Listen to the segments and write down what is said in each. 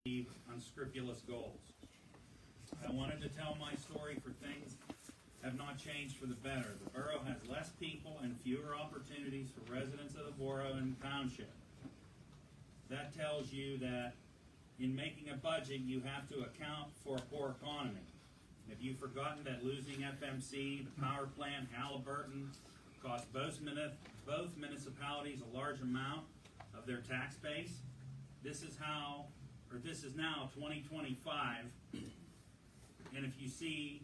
unscrupulous goals. I wanted to tell my story, for things have not changed for the better. The borough has less people and fewer opportunities for residents of the borough and township. That tells you that in making a budget, you have to account for a poor economy. Have you forgotten that losing FMC, the power plant, Halliburton, cost both municipalities a large amount of their tax base? This is now 2025, and if you see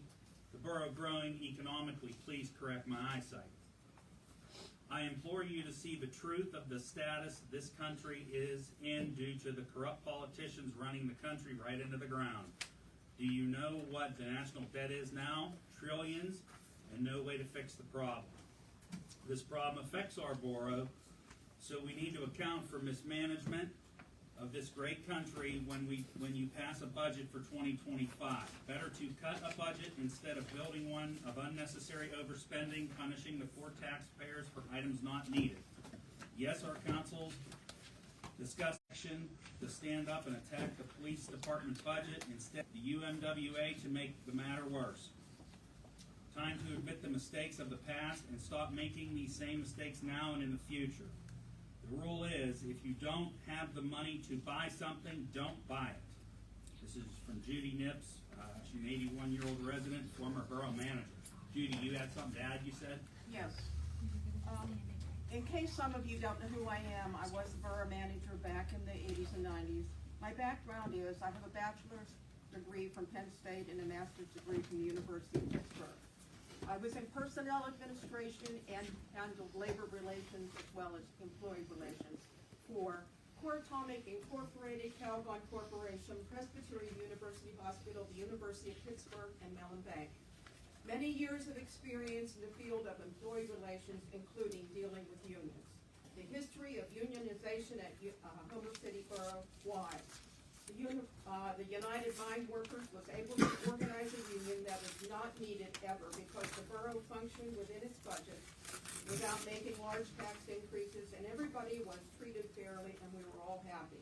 the borough growing economically, please correct my eyesight. I implore you to see the truth of the status this country is in due to the corrupt politicians running the country right into the ground. Do you know what the national debt is now? Trillions, and no way to fix the problem. This problem affects our borough, so we need to account for mismanagement of this great country when you pass a budget for 2025. Better to cut a budget instead of building one of unnecessary overspending, punishing the poor taxpayers for items not needed. Yes, our councils discussed action to stand up and attack the police department's budget, instead the UMWA to make the matter worse. Time to admit the mistakes of the past and stop making these same mistakes now and in the future. The rule is, if you don't have the money to buy something, don't buy it. This is from Judy Nips. She's an 81-year-old resident, former borough manager. Judy, you had something to add, you said? Yes. In case some of you don't know who I am, I was the borough manager back in the 80s and 90s. My background is I have a bachelor's degree from Penn State and a master's degree from the University of Pittsburgh. I was in personnel administration and handled labor relations as well as employee relations for Coratomic Incorporated, Calgon Corporation, Presbyterian University Hospital, the University of Pittsburgh, and Mellon Bank. Many years of experience in the field of employee relations, including dealing with unions. The history of unionization at Homer City Borough, why? The United Mine Workers was able to organize a union that was not needed ever because the borough functioned within its budget without making large tax increases, and everybody was treated fairly, and we were all happy.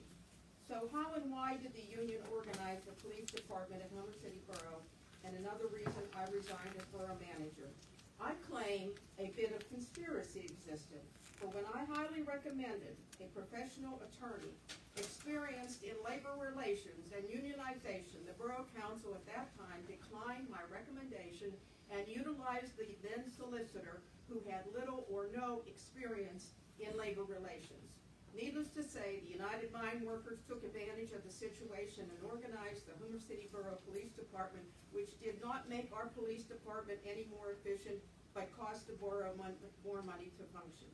So how and why did the union organize the police department at Homer City Borough? And another reason I resigned as borough manager. I claim a bit of conspiracy existed, for when I highly recommended a professional attorney experienced in labor relations and unionization, the Borough Council at that time declined my recommendation and utilized the then solicitor who had little or no experience in labor relations. Needless to say, the United Mine Workers took advantage of the situation and organized the Homer City Borough Police Department, which did not make our police department any more efficient, but cost the borough more money to function.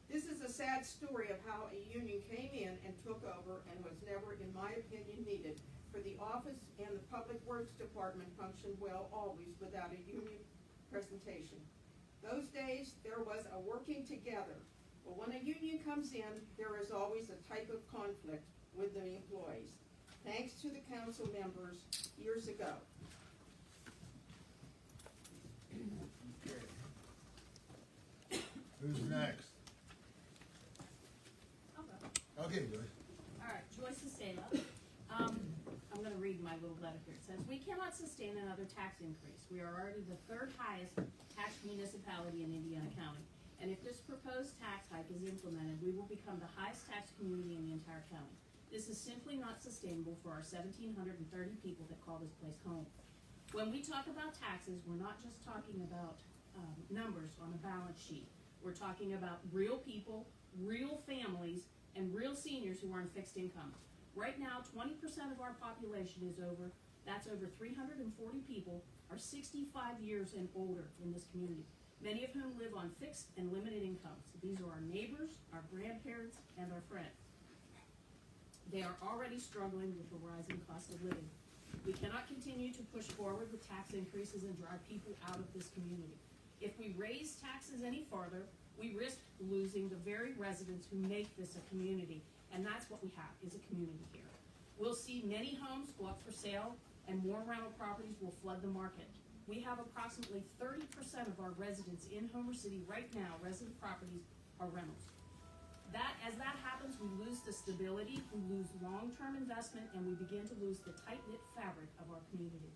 This is a sad story of how a union came in and took over and was never, in my opinion, needed, for the office and the Public Works Department functioned well always without a union presentation. Those days, there was a working together. But when a union comes in, there is always a type of conflict with the employees. Thanks to the council members years ago. Who's next? I'll go. Okay, good. All right, Joyce Estela. I'm going to read my little letter here. It says, we cannot sustain another tax increase. We are already the third highest tax municipality in Indiana County. And if this proposed tax hike is implemented, we will become the highest tax community in the entire county. This is simply not sustainable for our 1,730 people that call this place home. When we talk about taxes, we're not just talking about numbers on a balance sheet. We're talking about real people, real families, and real seniors who are on fixed income. Right now, 20% of our population is over 340 people, are 65 years and older in this community, many of whom live on fixed and limited incomes. These are our neighbors, our grandparents, and our friends. They are already struggling with the rising cost of living. We cannot continue to push forward with tax increases and drive people out of this community. If we raise taxes any farther, we risk losing the very residents who make this a community, and that's what we have, is a community here. We'll see many homes go up for sale, and more rental properties will flood the market. We have approximately 30% of our residents in Homer City right now, resident properties are rentals. As that happens, we lose the stability, we lose long-term investment, and we begin to lose the tight-knit fabric of our community.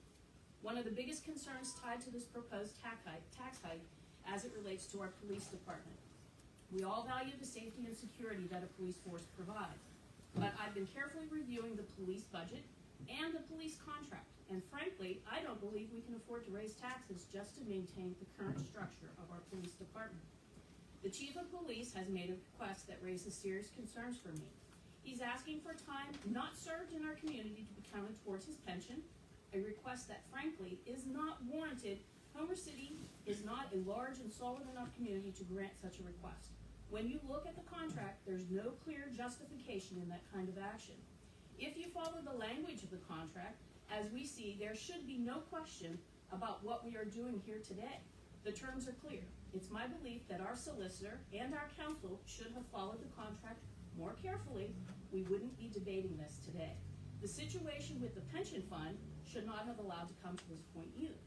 One of the biggest concerns tied to this proposed tax hike as it relates to our police department. We all value the safety and security that a police force provides, but I've been carefully reviewing the police budget and the police contract, and frankly, I don't believe we can afford to raise taxes just to maintain the current structure of our police department. The chief of police has made a request that raises serious concerns for me. He's asking for time not served in our community to be counted towards his pension, a request that frankly is not warranted. Homer City is not a large and solid enough community to grant such a request. When you look at the contract, there's no clear justification in that kind of action. If you follow the language of the contract, as we see, there should be no question about what we are doing here today. The terms are clear. It's my belief that our solicitor and our counsel should have followed the contract more carefully. We wouldn't be debating this today. The situation with the pension fund should not have allowed to come to this point either.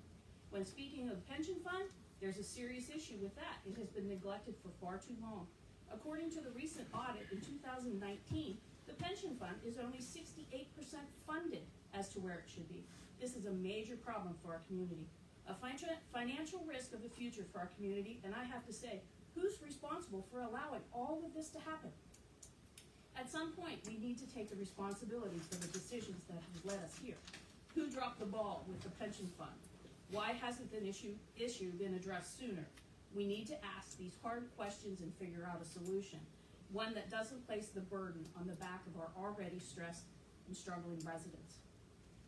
When speaking of the pension fund, there's a serious issue with that. It has been neglected for far too long. According to the recent audit in 2019, the pension fund is only 68% funded as to where it should be. This is a major problem for our community. A financial risk of the future for our community, and I have to say, who's responsible for allowing all of this to happen? At some point, we need to take the responsibility for the decisions that have led us here. Who dropped the ball with the pension fund? Why hasn't the issue been addressed sooner? We need to ask these hard questions and figure out a solution, one that doesn't place the burden on the back of our already stressed and struggling residents.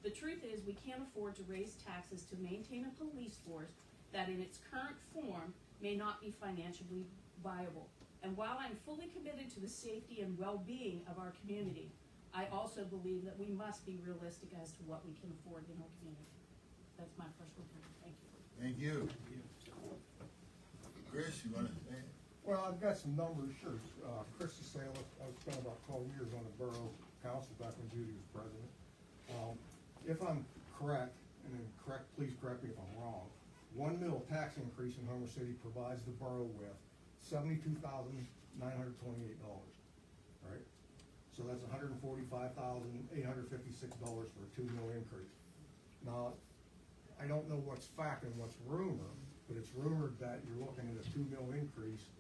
The truth is, we can't afford to raise taxes to maintain a police force that in its current form may not be financially viable. And while I'm fully committed to the safety and well-being of our community, I also believe that we must be realistic as to what we can afford in our community. That's my first opinion. Thank you. Thank you. Chris, you want to say? Well, I've got some numbers, sure. Chris DeSala, I spent about 12 years on the Borough Council back when Judy was president. If I'm correct, and then please correct me if I'm wrong, 1 mil tax increase in Homer City provides the borough with $72,928, right? So that's $145,856 for a 2 mil increase. Now, I don't know what's fact and what's rumor, but it's rumored that you're looking at a 2 mil increase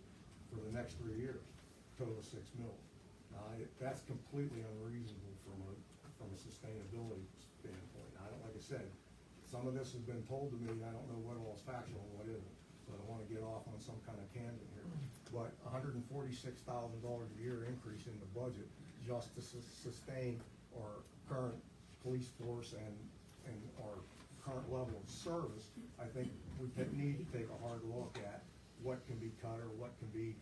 for the next 3 years, total of 6 mil. Now, that's completely unreasonable from a sustainability standpoint. Like I said, some of this has been told to me, and I don't know what all is factual and what isn't, so I don't want to get off on some kind of tangent here. But $146,000 a year increase in the budget just to sustain our current police force and our current level of service, I think we need to take a hard look at what can be cut or what can be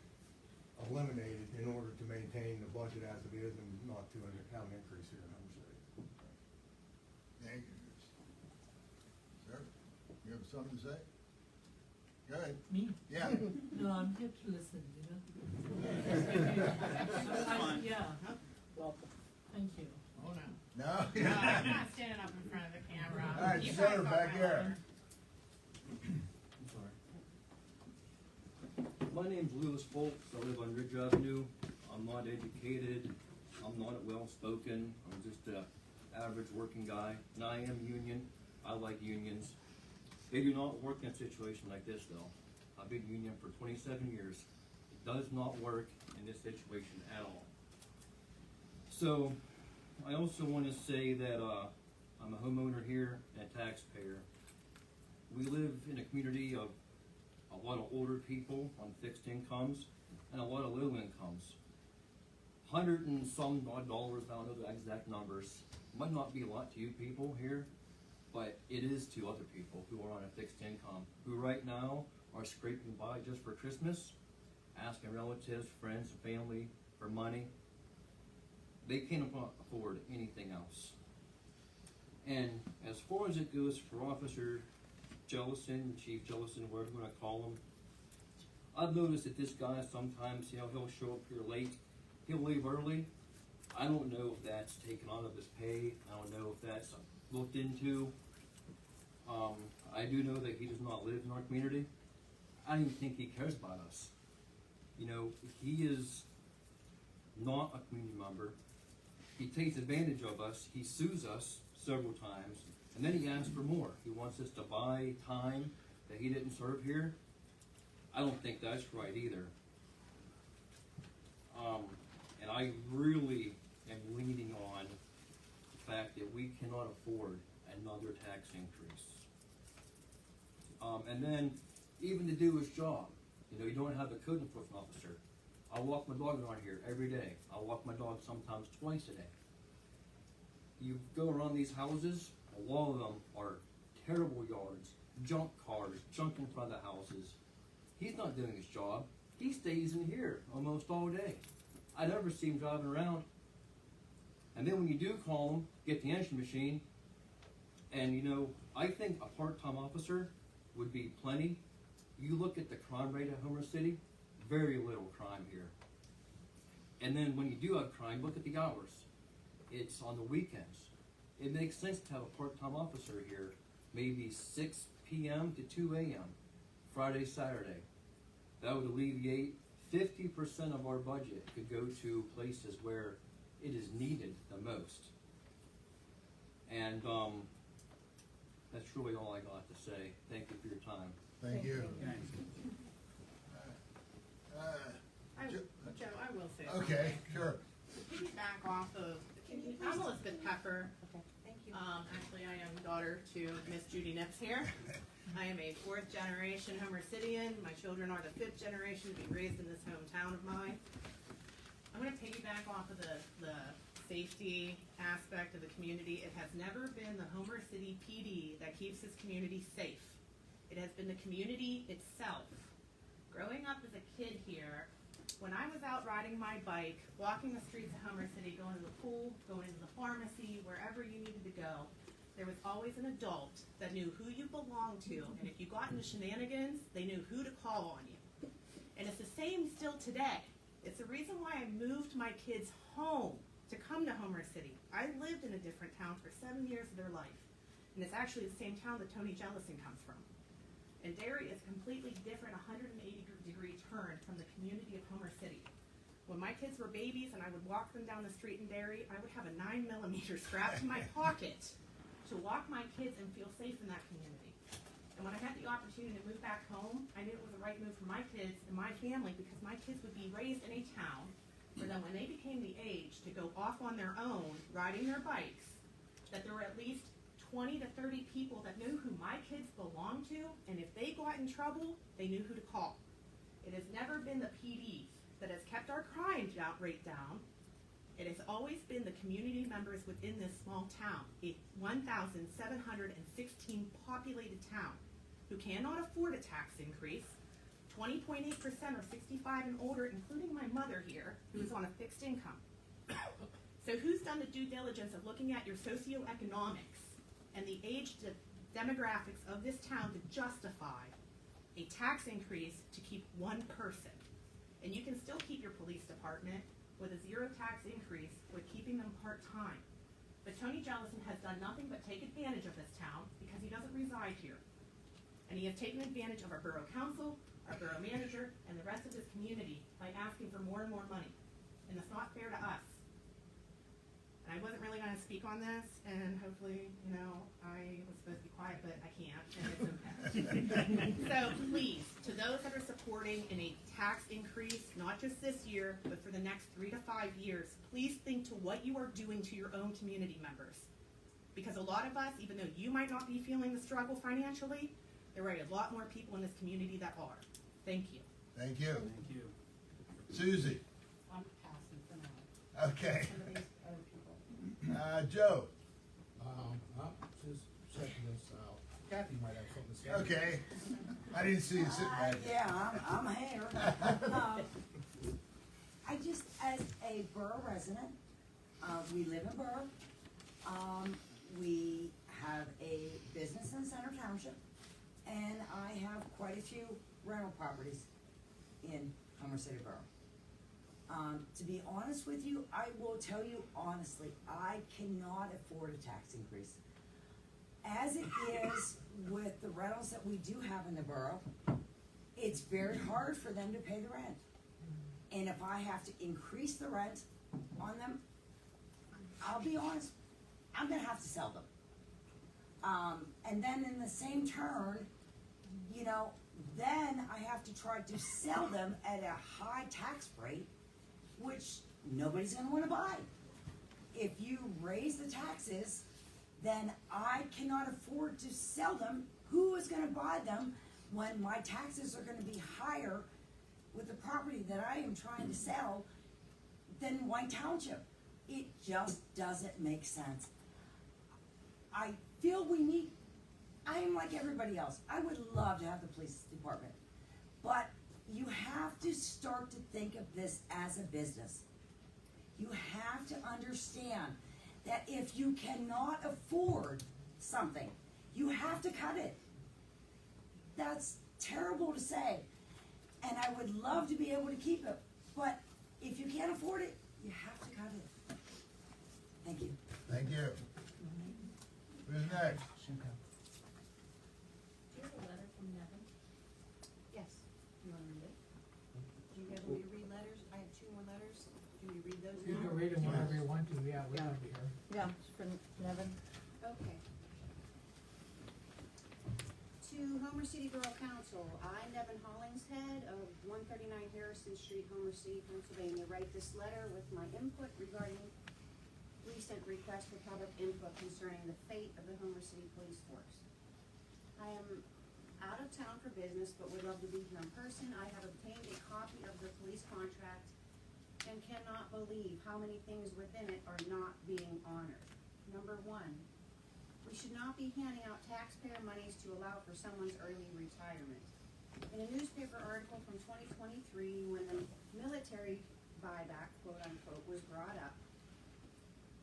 eliminated in order to maintain the budget as it is and not to have an increase here in Homer City. Thank you. Sir, you have something to say? Go ahead. Me? Yeah. No, I'm here to listen, you know? Yeah. Welcome. Thank you. Oh, no. No? No, I'm not standing up in front of the camera. All right, You sir, guys back don't here. know. My name's Lewis Folks. I live on Ridge Avenue. I'm not educated. I'm not well-spoken. I'm just a average working guy. And I am union. I like unions. They do not work in a situation like this, though. I've been union for 27 years. It does not work in this situation at all. So, I also want to say that I'm a homeowner here and a taxpayer. We live in a community of a lot of older people on fixed incomes and a lot of low incomes. $100 and some odd dollars, I don't know the exact numbers, might not be a lot to you people here, but it is to other people who are on a fixed income, who right now are scraping by just for Christmas, asking relatives, friends, and family for money. They can't afford anything else. And as far as it goes for Officer Jellison, Chief Jellison, whatever you want to call him, I've noticed that this guy sometimes, he'll show up here late, he'll leave early. I don't know if that's taken out of his pay. I don't know if that's looked into. I do know that he does not live in our community. I don't even think he cares about us. He is not a community member. He takes advantage of us, he sues us several times, and then he asks for more. He wants us to buy time that he didn't serve here. I don't think that's right either. And I really am leaning on the fact that we cannot afford another tax increase. And then, even to do his job, you know, you don't have a code enforcement officer. I walk my dog around here every day. I walk my dog sometimes twice a day. You go around these houses, a lot of them are terrible yards, junk cars, junk in front of the houses. He's not doing his job. He stays in here almost all day. I never see him driving around. And then when you do call him, get the answering machine, and you know, I think a part-time officer would be plenty. You look at the crime rate at Homer City, very little crime here. And then when you do have crime, look at the hours. It's on the weekends. It makes sense to have a part-time officer here, maybe 6 p.m. to 2 a.m., Friday, Saturday. That would alleviate 50% of our budget could go to places where it is needed the most. And that's really all I got to say. Thank you for your time. Thank you. Joe, I will say. Okay, sure. To piggyback off of, I'm Elizabeth Pepper. Okay, thank you. Actually, I am daughter to Miss Judy Nips here. I am a 4th generation Homer Cityan. My children are the 5th generation to be raised in this hometown of mine. I'm going to piggyback off of the safety aspect of the community. It has never been the Homer City PD that keeps this community safe. It has been the community itself. Growing up as a kid here, when I was out riding my bike, walking the streets of Homer City, going to the pool, going into the pharmacy, wherever you needed to go, there was always an adult that knew who you belonged to, and if you got into shenanigans, they knew who to call on you. And it's the same still today. It's the reason why I moved my kids home to come to Homer City. I lived in a different town for 7 years of their life, and it's actually the same town that Tony Jellison comes from. And Derry is completely different, 180-degree turn from the community of Homer City. When my kids were babies and I would walk them down the street in Derry, I would have a 9mm strapped to my pocket to walk my kids and feel safe in that community. And when I had the opportunity to move back home, I knew it was the right move for my kids and my family, because my kids would be raised in a town where then when they became the age to go off on their own, riding their bikes, that there were at least 20 to 30 people that knew who my kids belonged to, and if they got in trouble, they knew who to call. It has never been the PD that has kept our crime rate down. It has always been the community members within this small town, a 1,716 populated town, who cannot afford a tax increase. 20.8% are 65 and older, including my mother here, who is on a fixed income. So who's done the due diligence of looking at your socioeconomics and the age demographics of this town to justify a tax increase to keep one person? And you can still keep your police department with a 0 tax increase with keeping them part-time. But Tony Jellison has done nothing but take advantage of this town because he doesn't reside here. And he has taken advantage of our borough council, our borough manager, and the rest of this community by asking for more and more money. And it's not fair to us. I wasn't really going to speak on this, and hopefully, you know, I was supposed to be quiet, but I can't, and it's okay. So please, to those that are supporting in a tax increase, not just this year, but for the next 3 to 5 years, please think to what you are doing to your own community members. Because a lot of us, even though you might not be feeling the struggle financially, there are a lot more people in this community that are. Thank you. Thank you. Thank you. Susie. I'm passing for now. Okay. Some of these other people. Joe. I'm just checking this out. Kathy might have something to say. Okay. I didn't see you sitting back there. Yeah, I'm here. I just, as a borough resident, we live in Borough. We have a business in Center Township, and I have quite a few rental properties in Homer City Borough. To be honest with you, I will tell you honestly, I cannot afford a tax increase. As it is with the rentals that we do have in the borough, it's very hard for them to pay the rent. And if I have to increase the rent on them, I'll be honest, I'm gonna have to sell them. And then in the same turn, you know, then I have to try to sell them at a high tax rate, which nobody's gonna wanna buy. If you raise the taxes, then I cannot afford to sell them. Who is gonna buy them when my taxes are gonna be higher with the property that I am trying to sell than White Township? It just doesn't make sense. I feel I am like everybody else. I would love to have the police department. But you have to start to think of this as a business. You have to understand that if you cannot afford something, you have to cut it. That's terrible to say. And I would love to be able to keep it. But if you can't afford it, you have to cut it. Thank you. Thank you. Who's next? Do you have a letter from Nevin? Yes. You wanna read it? Do you guys want me to read letters? I have 2 more letters. Can you read those You now? can read them whenever you want to, yeah, we don't be here. Yeah, from Nevin. Okay. To Homer City Borough Council, I, Nevin Hollingshead of 139 Harrison Street, Homer City, Pennsylvania, write this letter with my input regarding recent request for public input concerning the fate of the Homer City Police Force. I am out of town for business, but would love to be here in person. I have obtained a copy of the police contract and cannot believe how many things within it are not being honored. Number 1, we should not be handing out taxpayer monies to allow for someone's early retirement. In a newspaper article from 2023, when the military buyback, quote unquote, was brought up,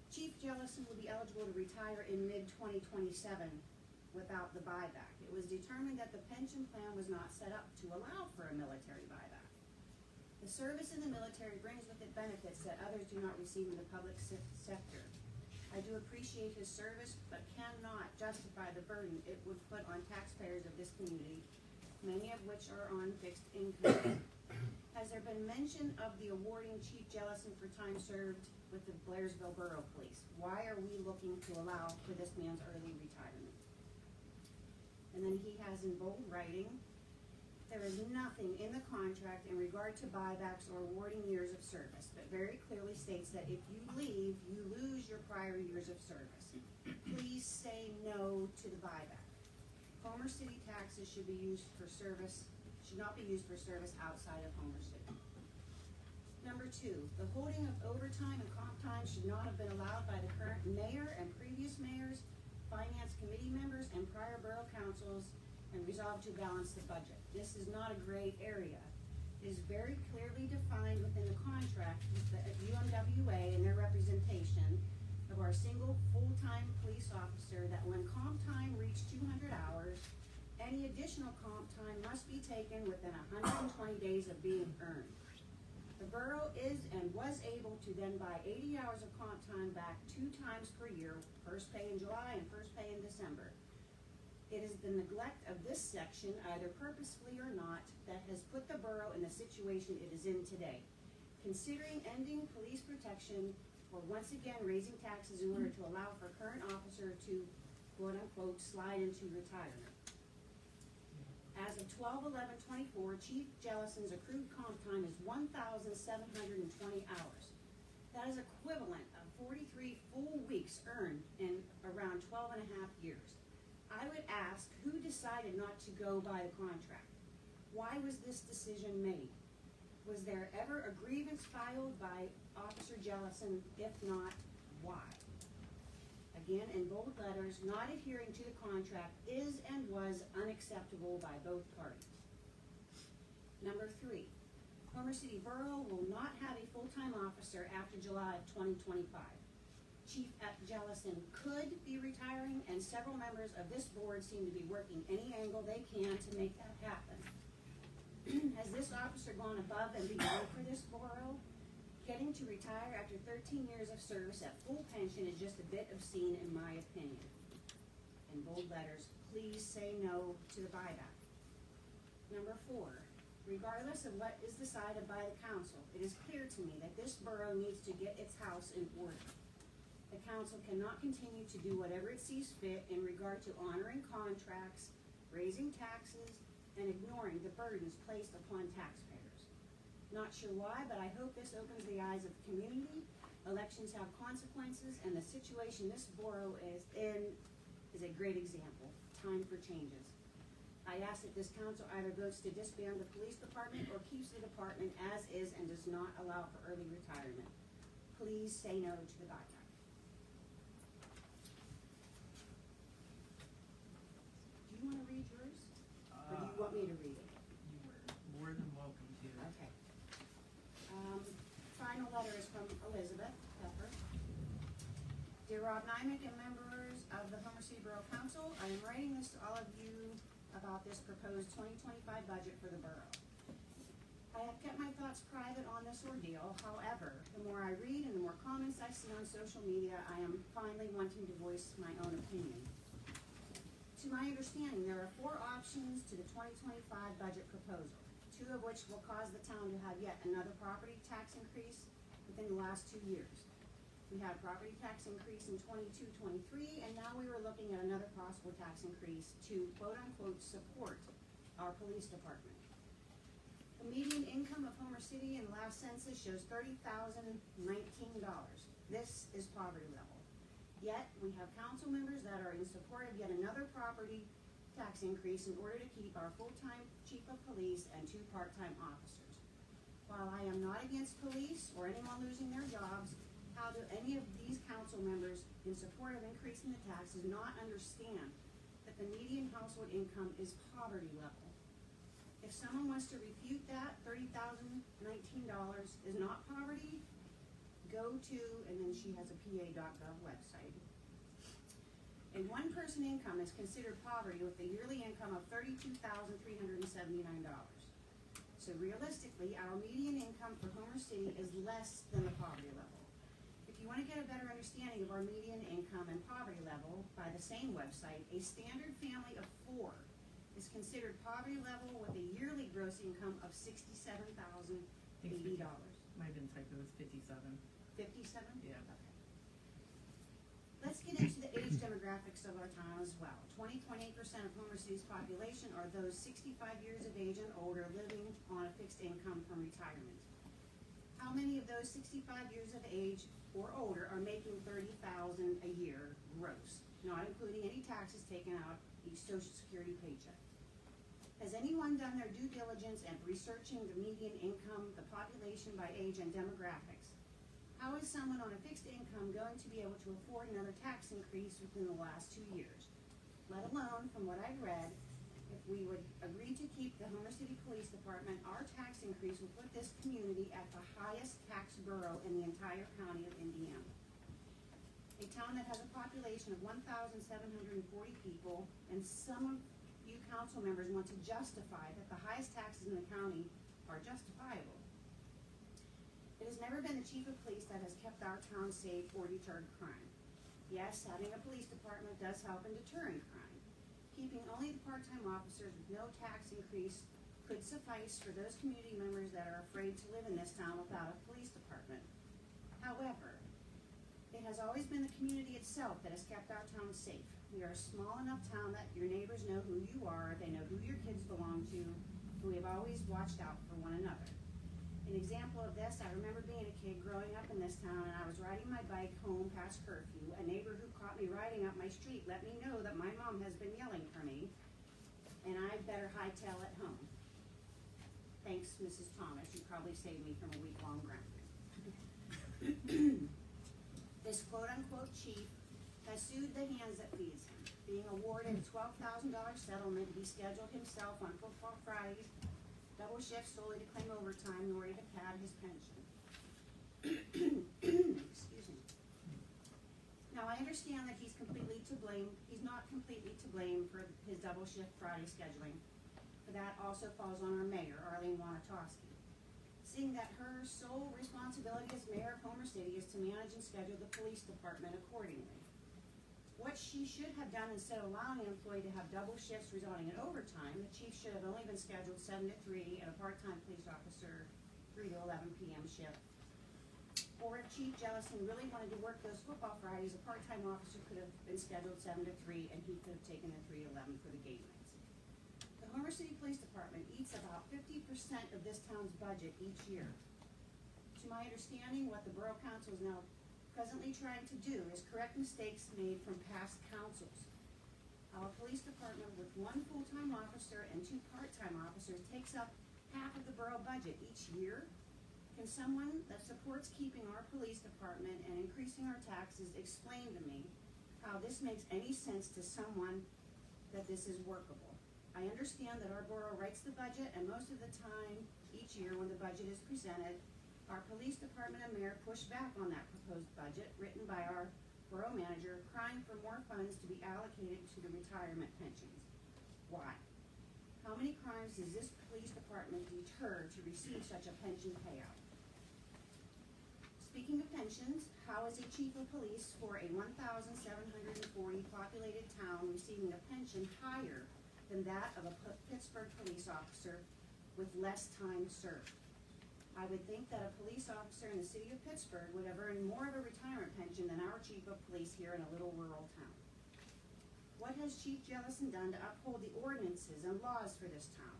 Chief Jellison will be eligible to retire in mid-2027 without the buyback. It was determined that the pension plan was not set up to allow for a military buyback. The service in the military brings with it benefits that others do not receive in the public sector. I do appreciate his service, but cannot justify the burden it would put on taxpayers of this community, many of which are on fixed income. Has there been mention of the awarding Chief Jellison for time served with the Blairsville Borough Police? Why are we looking to allow for this man's early retirement? And then he has in bold writing, there is nothing in the contract in regard to buybacks or awarding years of service, but very clearly states that if you leave, you lose your prior years of service. Please say no to the buyback. Homer City taxes should not be used for service outside of Homer City. Number 2, the holding of overtime and comp time should not have been allowed by the current mayor and previous mayors, finance committee members, and prior borough councils, and resolved to balance the budget. This is not a gray area. It is very clearly defined within the contract with the UMWA and their representation of our single full-time police officer that when comp time reached 200 hours, any additional comp time must be taken within 120 days of being earned. The borough is and was able to then buy 80 hours of comp time back 2 times per year, first pay in July and first pay in December. It is the neglect of this section, either purposefully or not, that has put the borough in the situation it is in today. Considering ending police protection or once again raising taxes in order to allow for current officer to, quote unquote, slide into retirement. As of 12/11/24, Chief Jellison's accrued comp time is 1,720 hours. That is equivalent of 43 full weeks earned in around 12 and a half years. I would ask, who decided not to go by the contract? Why was this decision made? Was there ever a grievance filed by Officer Jellison? If not, why? Again, in bold letters, not adhering to the contract is and was unacceptable by both parties. Number 3, Homer City Borough will not have a full-time officer after July of 2025. Chief Jellison could be retiring, and several members of this board seem to be working any angle they can to make that happen. Has this officer gone above and beyond for this borough? Getting to retire after 13 years of service at full pension is just a bit obscene in my opinion. In bold letters, please say no to the buyback. Number 4, Regardless of what is decided by the council, it is clear to me that this borough needs to get its house in order. The council cannot continue to do whatever it sees fit in regard to honoring contracts, raising taxes, and ignoring the burdens placed upon taxpayers. Not sure why, but I hope this opens the eyes of the community. Elections have consequences, and the situation this borough is in is a great example. Time for changes. I ask that this council either votes to disband the police department or keeps the department as is and does not allow for early retirement. Please say no to the buyback. Do you want to read yours? Or do you want me to read it? You were more than welcome to. Okay. Final letter is from Elizabeth Pepper. Dear Rob Nymick and members of the Homer City Borough Council, I am writing this to all of you about this proposed 2025 budget for the borough. I have kept my thoughts private on this ordeal. However, the more I read and the more comments I see on social media, I am finally wanting to voice my own opinion. To my understanding, there are 4 options to the 2025 budget proposal, 2 of which will cause the town to have yet another property tax increase within the last 2 years. We had a property tax increase in 22-23, and now we were looking at another possible tax increase to quote-unquote support our police department. The median income of Homer City in the last census shows $30,019. This is poverty level. Yet, we have council members that are in support of yet another property tax increase in order to keep our full-time chief of police and 2 part-time officers. While I am not against police or anyone losing their jobs, how do any of these council members in support of increasing the taxes not understand that the median household income is poverty level? If someone wants to refute that, $30,019 is not poverty, go to, and then she has a PA.gov website. A one-person income is considered poverty with a yearly income of $32,379. So realistically, our median income for Homer City is less than the poverty level. If you want to get a better understanding of our median income and poverty level, by the same website, a standard family of 4 is considered poverty level with a yearly gross income of $67,080. Might have been typo, it was 57. 57? Yeah. Okay. Let's get into the age demographics of our town as well. 20.8% of Homer City's population are those 65 years of age and older living on a fixed income from retirement. How many of those 65 years of age or older are making $30,000 a year gross, not including any taxes taken out each Social Security paycheck? Has anyone done their due diligence and researching the median income, the population by age and demographics? How is someone on a fixed income going to be able to afford another tax increase within the last 2 years? Let alone, from what I've read, if we would agree to keep the Homer City Police Department, our tax increase will put this community at the highest tax borough in the entire county of Indiana. A town that has a population of 1,740 people, and some of you council members want to justify that the highest taxes in the county are justifiable. It has never been the chief of police that has kept our town safe or deterred crime. Yes, having a police department does help in deterring crime. Keeping only the part-time officers with no tax increase could suffice for those community members that are afraid to live in this town without a police department. However, it has always been the community itself that has kept our town safe. We are a small enough town that your neighbors know who you are, they know who your kids belong to, and we have always watched out for one another. An example of this, I remember being a kid growing up in this town, and I was riding my bike home past curfew. A neighbor who caught me riding up my street let me know that my mom has been yelling for me, and I better hightail it home. Thanks, Mrs. Thomas, you probably saved me from a week-long grounding. This quote-unquote chief has sued the hands that feeds him. Being awarded a $12,000 settlement, he scheduled himself on football Fridays, double shifts solely to claim overtime in order to pad his pension. Excuse me. Now, I understand that he's completely to blame. He's not completely to blame for his double shift Friday scheduling. But that also falls on our mayor, Arlene Wanatowski. Seeing that her sole responsibility as mayor of Homer City is to manage and schedule the police department accordingly. What she should have done, instead of allowing an employee to have double shifts resulting in overtime, the chief should have only been scheduled 7 to 3 and a part-time police officer 3 to 11 p.m. shift. Or if Chief Jellison really wanted to work those football Fridays, a part-time officer could have been scheduled 7 to 3 and he could have taken the 3 to 11 for the game nights. The Homer City Police Department eats about 50% of this town's budget each year. To my understanding, what the Borough Council is now presently trying to do is correct mistakes made from past councils. Our police department with 1 full-time officer and 2 part-time officers takes up half of the borough budget each year. Can someone that supports keeping our police department and increasing our taxes explain to me how this makes any sense to someone that this is workable? I understand that our borough writes the budget, and most of the time each year when the budget is presented, our police department and mayor push back on that proposed budget written by our borough manager, crying for more funds to be allocated to the retirement pensions. Why? How many crimes does this police department deter to receive such a pension payout? Speaking of pensions, how is a chief of police for a 1,740 populated town receiving a pension higher than that of a Pittsburgh police officer with less time served? I would think that a police officer in the city of Pittsburgh would have earned more of a retirement pension than our chief of police here in a little rural town. What has Chief Jellison done to uphold the ordinances and laws for this town?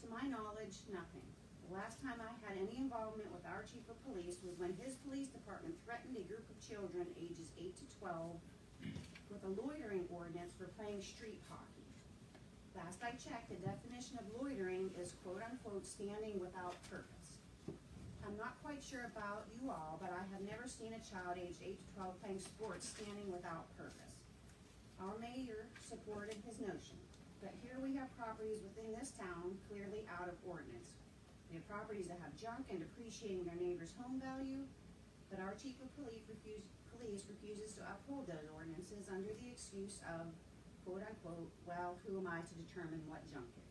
To my knowledge, nothing. The last time I had any involvement with our chief of police was when his police department threatened a group of children ages 8 to 12 with a loitering ordinance for playing street hockey. Last I checked, the definition of loitering is quote-unquote standing without purpose. I'm not quite sure about you all, but I have never seen a child aged 8 to 12 playing sports standing without purpose. Our mayor supported his notion, but here we have properties within this town clearly out of ordinance. We have properties that have junk and depreciating their neighbor's home value, but our chief of police refuses to uphold those ordinances under the excuse of quote-unquote, well, who am I to determine what junk is?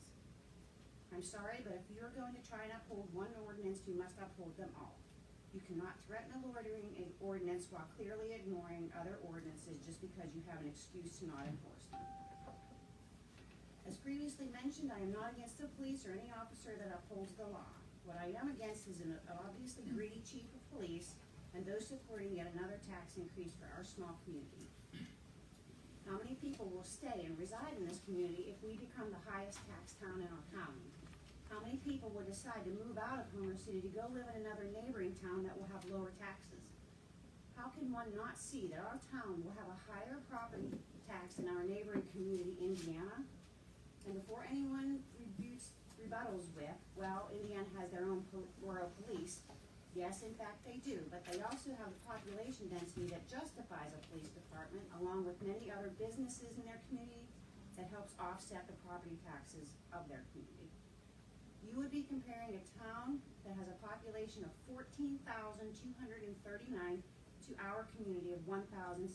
I'm sorry, but if you're going to try and uphold one ordinance, you must uphold them all. You cannot threaten a loitering ordinance while clearly ignoring other ordinances just because you have an excuse to not enforce them. As previously mentioned, I am not against the police or any officer that upholds the law. What I am against is an obviously greedy chief of police and those supporting yet another tax increase for our small community. How many people will stay and reside in this community if we become the highest tax town in our county? How many people will decide to move out of Homer City to go live in another neighboring town that will have lower taxes? How can one not see that our town will have a higher property tax than our neighboring community, Indiana? And before anyone rebuttals with, well, Indiana has their own borough police. Yes, in fact they do, but they also have the population density that justifies a police department, along with many other businesses in their community that helps offset the property taxes of their community. You would be comparing a town that has a population of 14,239 to our community of 1,716.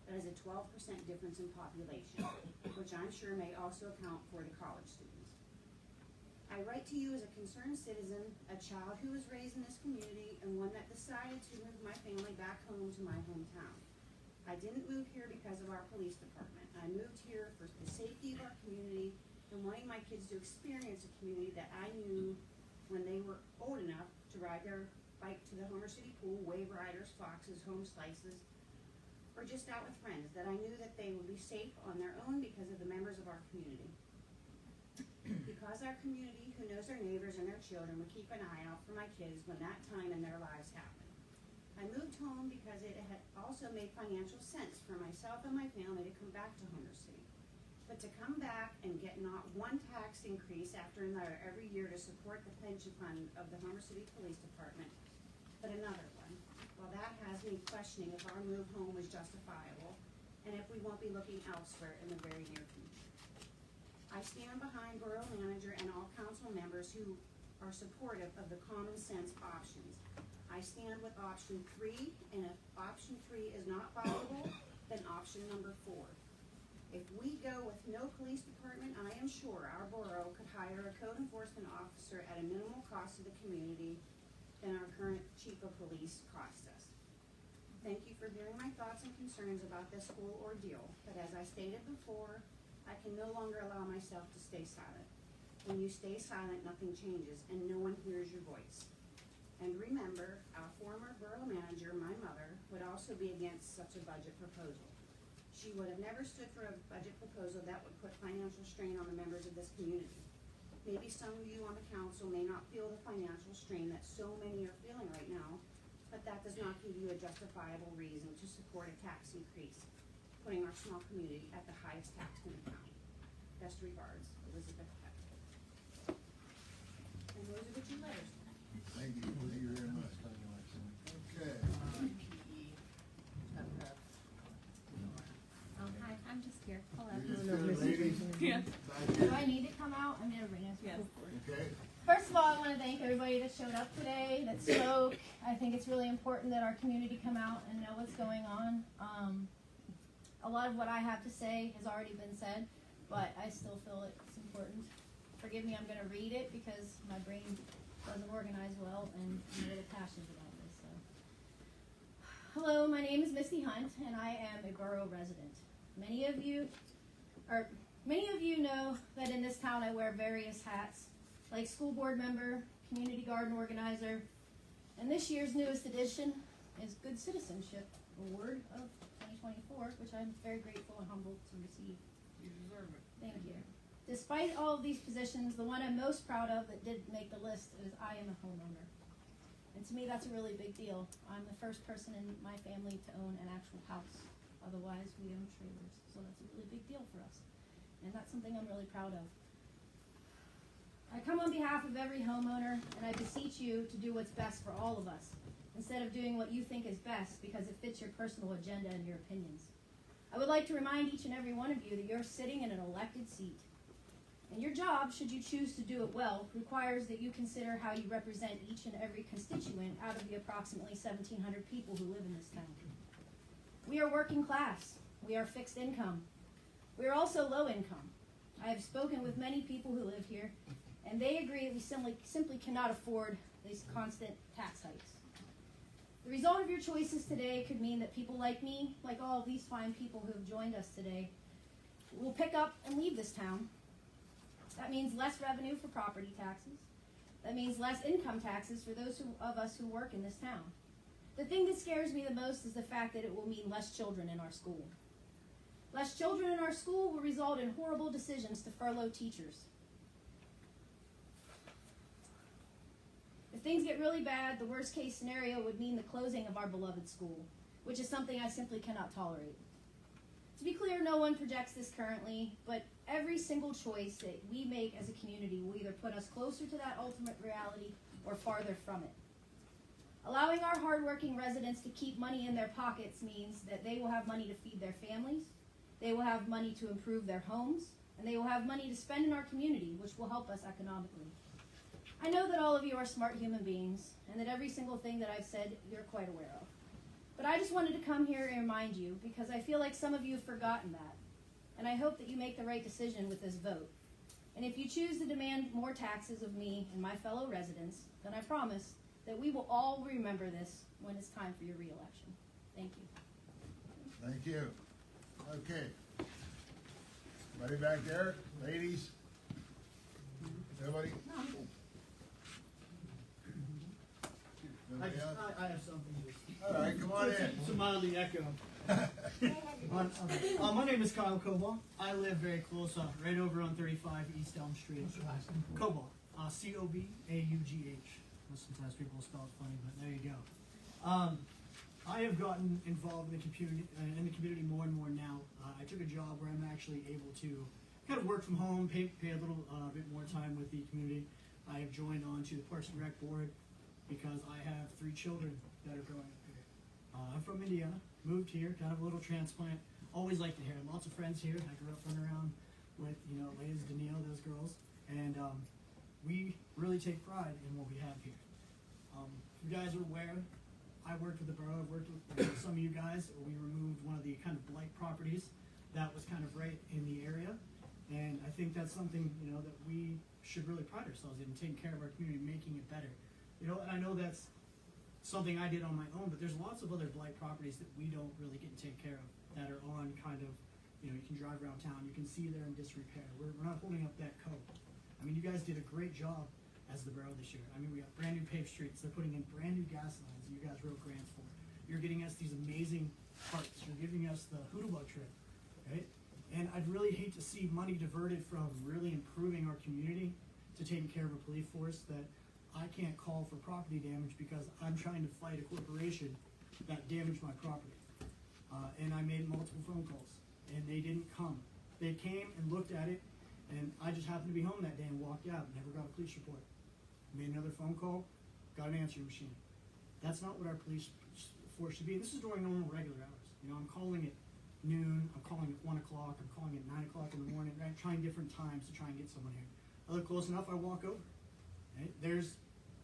That is a 12% difference in population, which I'm sure may also account for the college students. I write to you as a concerned citizen, a child who was raised in this community, and one that decided to move my family back home to my hometown. I didn't move here because of our police department. I moved here for the safety of our community and wanting my kids to experience a community that I knew when they were old enough to ride their bike to the Homer City pool, wave riders, foxes, home slices, or just out with friends, that I knew that they would be safe on their own because of the members of our community. Because our community, who knows their neighbors and their children, would keep an eye out for my kids when that time in their lives happened. I moved home because it had also made financial sense for myself and my family to come back to Homer City. But to come back and get not one tax increase after another every year to support the pension fund of the Homer City Police Department, but another one, well, that has me questioning if our move home was justifiable and if we won't be looking elsewhere in the very near future. I stand behind Borough Manager and all council members who are supportive of the common sense options. I stand with option 3, and if option 3 is not viable, then option number 4. If we go with no police department, I am sure our borough could hire a code enforcement officer at a minimal cost to the community than our current chief of police costs us. Thank you for hearing my thoughts and concerns about this whole ordeal, but as I stated before, I can no longer allow myself to stay silent. When you stay silent, nothing changes and no one hears your voice. And remember, our former borough manager, my mother, would also be against such a budget proposal. She would have never stood for a budget proposal that would put financial strain on the members of this community. Maybe some of you on the council may not feel the financial strain that so many are feeling right now, but that does not give you a justifiable reason to support a tax increase, putting our small community at the highest tax in the county. Best regards, Elizabeth Peck. And those are the two letters. Thank you very much. Okay. Hi, I'm just here. Hello. You just good, ladies? Yeah. Back Do here. I need to come out? I'm gonna bring us. Yes. Okay. First of all, I want to thank everybody that showed up today, that spoke. I think it's really important that our community come out and know what's going on. A lot of what I have to say has already been said, but I still feel it's important. Forgive me, I'm going to read it because my brain doesn't organize well and I'm a little passionate about this. So. Hello, my name is Misty Hunt and I am a borough resident. Many of you know that in this town I wear various hats, like school board member, community garden organizer, and this year's newest addition is Good Citizenship Award of 2024, which I'm very grateful and humbled to receive. You deserve it. Thank you. Despite all of these positions, the one I'm most proud of that did make the list is I am a homeowner. And to me, that's a really big deal. I'm the first person in my family to own an actual house. Otherwise, we own trailers. So that's a really big deal for us. And that's something I'm really proud of. I come on behalf of every homeowner, and I beseech you to do what's best for all of us, instead of doing what you think is best because it fits your personal agenda and your opinions. I would like to remind each and every one of you that you're sitting in an elected seat. And your job, should you choose to do it well, requires that you consider how you represent each and every constituent out of the approximately 1,700 people who live in this town. We are working class. We are fixed income. We are also low income. I have spoken with many people who live here, and they agree that we simply cannot afford these constant tax hikes. The result of your choices today could mean that people like me, like all of these fine people who have joined us today, will pick up and leave this town. That means less revenue for property taxes. That means less income taxes for those of us who work in this town. The thing that scares me the most is the fact that it will mean less children in our school. Less children in our school will result in horrible decisions to furlough teachers. If things get really bad, the worst case scenario would mean the closing of our beloved school, which is something I simply cannot tolerate. To be clear, no one projects this currently, but every single choice that we make as a community will either put us closer to that ultimate reality or farther from it. Allowing our hardworking residents to keep money in their pockets means that they will have money to feed their families, they will have money to improve their homes, and they will have money to spend in our community, which will help us economically. I know that all of you are smart human beings, and that every single thing that I've said you're quite aware of. But I just wanted to come here and remind you, because I feel like some of you have forgotten that. And I hope that you make the right decision with this vote. And if you choose to demand more taxes of me and my fellow residents, then I promise that we will all remember this when it's time for your re-election. Thank you. Thank you. Okay. Buddy back there, ladies? Everybody? Anybody else? I have something to All right, come on in. It's a mildly echo. My name is Kyle Cobalt. I live very close, right over on 35 East Elm Street. Cobalt, C-O-B-A-U-G-H. Sometimes people spell it funny, but there you go. I have gotten involved in the community more and more now. I took a job where I'm actually able to kind of work from home, pay a little bit more time with the community. I have joined on to the Parks and Rec board because I have 3 children that are growing up here. I'm from Indiana, moved here, kind of a little transplant. Always liked it here. Lots of friends here. I grew up running around with, Liz, Danielle, those girls. And we really take pride in what we have here. If you guys are aware, I worked with the borough. I've worked with some of you guys. We removed one of the kind of blight properties that was kind of right in the area. And I think that's something, that we should really pride ourselves in, taking care of our community, making it better. And I know that's something I did on my own, but there's lots of other blight properties that we don't really get to take care of that are on kind of, you can drive around town, you can see they're in disrepair. We're not holding up that code. I mean, you guys did a great job as the borough this year. I mean, we got brand new paved streets, they're putting in brand new gas lines that you guys wrote grants for. You're getting us these amazing parks, you're giving us the Hoodoo trip, right? And I'd really hate to see money diverted from really improving our community to taking care of a police force that I can't call for property damage because I'm trying to fight a corporation that damaged my property. And I made multiple phone calls, and they didn't come. They came and looked at it, and I just happened to be home that day and walked out, never got a police report. Made another phone call, got an answering machine. That's not what our police force should be. This is during normal regular hours. I'm calling at noon, I'm calling at 1 o'clock, I'm calling at 9 o'clock in the morning, right? Trying different times to try and get someone here. I look close enough, I walk over. Right? There's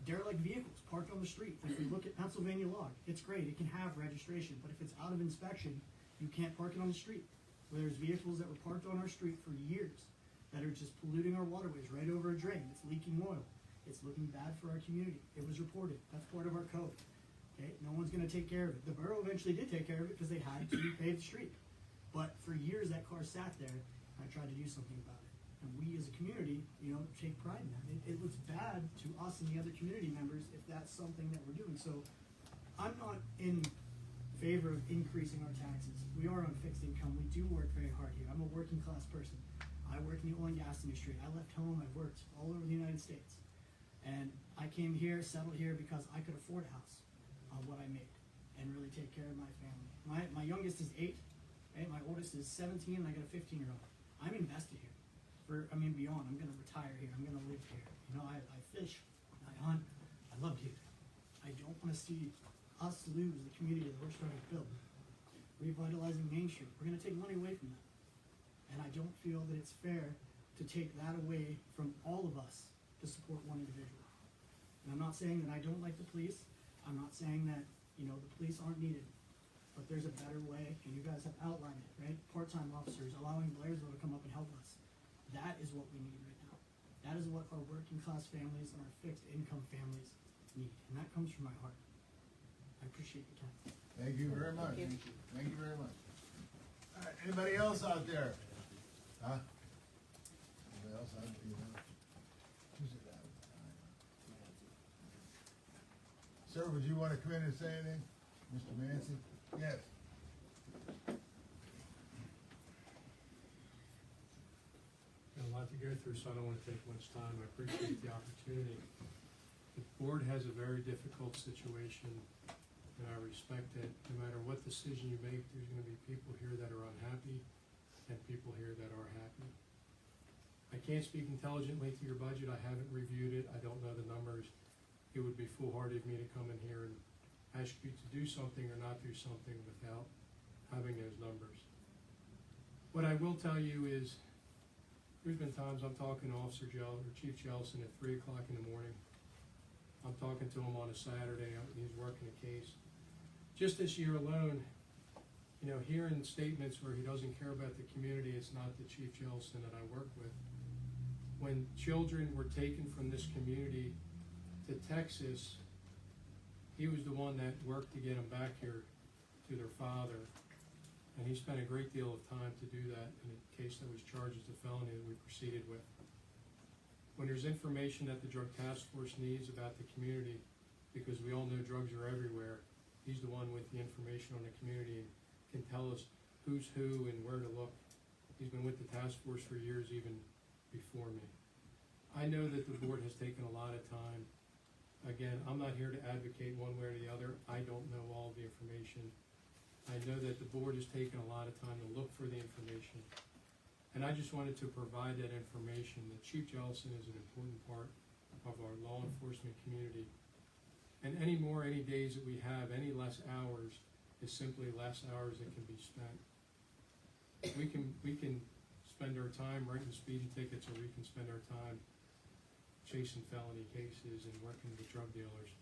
derelict vehicles parked on the street. If you look at Pennsylvania law, it's great, it can have registration, but if it's out of inspection, you can't park it on the street. Where there's vehicles that were parked on our street for years that are just polluting our waterways right over a drain, it's leaking oil. It's looking bad for our community. It was reported. That's part of our code. Okay, no one's gonna take care of it. The borough eventually did take care of it because they had to pave the street. But for years that car sat there, and I tried to do something about it. And we as a community, take pride in that. It looks bad to us and the other community members if that's something that we're doing. So I'm not in favor of increasing our taxes. We are on fixed income. We do work very hard here. I'm a working class person. I work in the oil and gas industry. I left home. I've worked all over the United States. And I came here, settled here because I could afford a house on what I made and really take care of my family. My youngest is 8, right? My oldest is 17, and I got a 15-year-old. I'm invested here. Beyond. I'm going to retire here. I'm going to live here. I fish. I hunt. I love you. I don't want to see us lose the community that we're starting to build. Revitalizing Main Street. We're going to take money away from that. And I don't feel that it's fair to take that away from all of us to support one individual. And I'm not saying that I don't like the police. I'm not saying that, the police aren't needed. But there's a better way, and you guys have outlined it, right? Part-time officers, allowing Blairsville to come up and help us. That is what we need right now. That is what our working class families and our fixed income families need. And that comes from my heart. I appreciate your time. Thank you very much. Thank you. Thank you very much. All right, anybody else out there? Huh? Anybody else out there? Who's it out? Sir, would you want to come in and say anything? Mr. Mancy? Yes. Got a lot to go through, so I don't want to take much time. I appreciate the opportunity. The board has a very difficult situation, and I respect it. No matter what decision you make, there's gonna be people here that are unhappy and people here that are happy. I can't speak intelligently to your budget. I haven't reviewed it. I don't know the numbers. It would be foolhardy of me to come in here and ask you to do something or not do something without having those numbers. What I will tell you is, there's been times I'm talking to Chief Jellison at 3 o'clock in the morning. I'm talking to him on a Saturday, and he's working a case. Just this year alone, hearing statements where he doesn't care about the community, it's not the Chief Jellison that I work with. When children were taken from this community to Texas, he was the one that worked to get them back here to their father. And he spent a great deal of time to do that in a case that was charged as a felony that we proceeded with. When there's information that the Drug Task Force needs about the community, because we all know drugs are everywhere, he's the one with the information on the community and can tell us who's who and where to look. He's been with the task force for years, even before me. I know that the board has taken a lot of time. Again, I'm not here to advocate one way or the other. I don't know all the information. I know that the board has taken a lot of time to look for the information. And I just wanted to provide that information that Chief Jellison is an important part of our law enforcement community. And any days that we have, any less hours, is simply less hours that can be spent. We can spend our time writing speeding tickets, or we can spend our time chasing felony cases and working with drug dealers.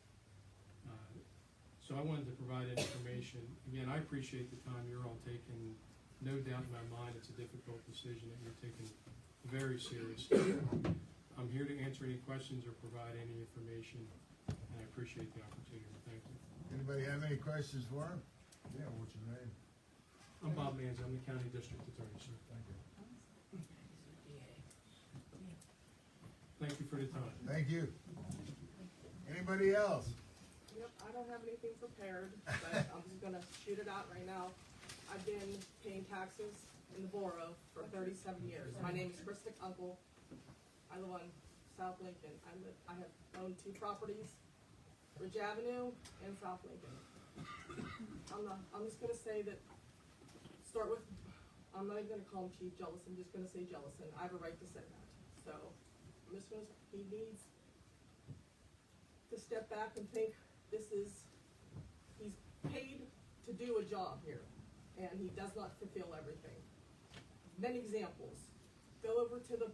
So I wanted to provide that information. Again, I appreciate the time you're all taking. No doubt in my mind, it's a difficult decision that you're taking very seriously. I'm here to answer any questions or provide any information, and I appreciate the opportunity. Thank you. Anybody have any questions for him? Yeah, what's your name? I'm Bob Manz, I'm the county district attorney, sir. Thank you. Thank you for your time. Thank you. Anybody else? Yep, I don't have anything prepared, but I'm just gonna shoot it out right now. I've been paying taxes in the borough for 37 years. My name is Krista Uncle. I live on South Lincoln. I have owned 2 properties, Ridge Avenue and South Lincoln. I'm just gonna say that, start with, I'm not even gonna call him Chief Jellison, I'm just gonna say Jellison. I have a right to say that. So, I'm just gonna, he needs to step back and think he's paid to do a job here, and he does not fulfill everything. Many examples. Go over to the,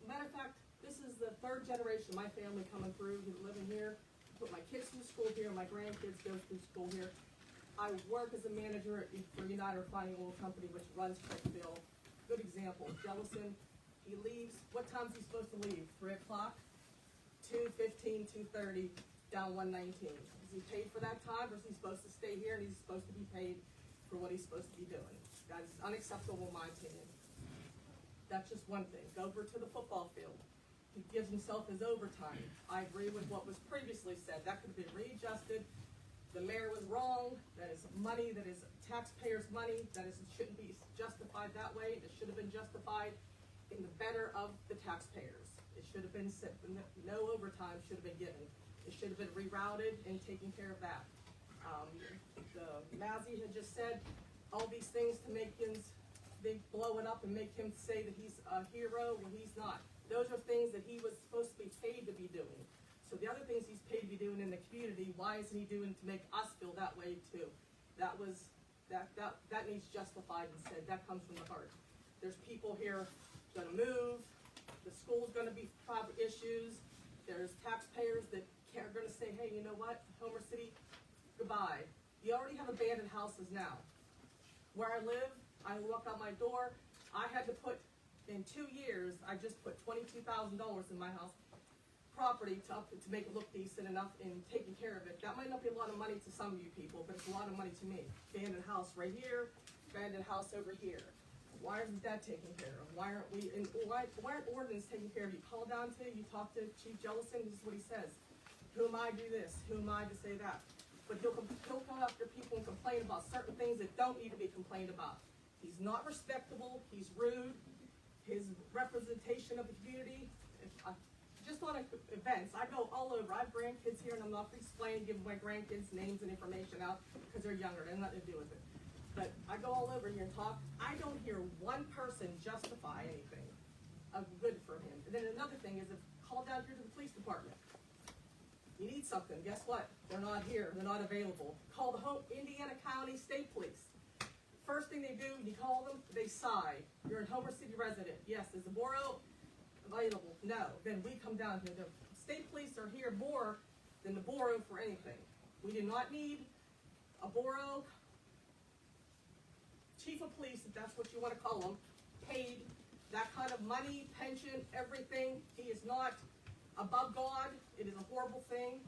matter of fact, this is the 3rd generation of my family coming through, living here. Put my kids through school here, my grandkids go through school here. I work as a manager for United Refining Oil Company, which runs Crickville. Good example, Jellison, he leaves, what time's he supposed to leave? 3 o'clock? 2:15, 2:30, down 119. Is he paid for that time, or is he supposed to stay here and he's supposed to be paid for what he's supposed to be doing? That is unacceptable in my opinion. That's just one thing. Go over to the football field. He gives himself his overtime. I agree with what was previously said. That could have been readjusted. The mayor was wrong. That is money, that is taxpayers' money. That is, it shouldn't be justified that way. It should have been justified in the better of the taxpayers. It should have been, no overtime should have been given. It should have been rerouted and taken care of that. Mazzy had just said all these things to make him, they blow it up and make him say that he's a hero when he's not. Those are things that he was supposed to be paid to be doing. So the other things he's paid to be doing in the community, why isn't he doing to make us feel that way too? That needs justified and said. That comes from the heart. There's people here gonna move. The school's gonna be problem issues. There's taxpayers that are gonna say, hey, you know what, Homer City, goodbye. You already have abandoned houses now. Where I live, I walk out my door, I had to put, in 2 years, I just put $22,000 in my house property to make it look decent enough and taking care of it. That might not be a lot of money to some of you people, but it's a lot of money to me. Abandoned house right here, abandoned house over here. Why isn't that taken care of? Why aren't we, and why aren't ordinance taken care of? You call down to, you talk to Chief Jellison, this is what he says. Who am I to do this? Who am I to say that? But he'll come after people and complain about certain things that don't need to be complained about. He's not respectable, he's rude, his representation of the community, just on events, I go all over. I have grandkids here, and I'm not explaining, giving my grandkids names and information out because they're younger. They have nothing to do with it. But I go all over here and talk. I don't hear one person justify anything of good for him. And then another thing is, if call down here to the police department. You need something. Guess what? They're not here. They're not available. Call the Indiana County State Police. First thing they do, you call them, they sigh. You're a Homer City resident. Yes, is the borough available? No. Then we come down here. The state police are here more than the borough for anything. We do not need a borough chief of police, if that's what you want to call him, paid that kind of money, pension, everything. He is not above God. It is a horrible thing.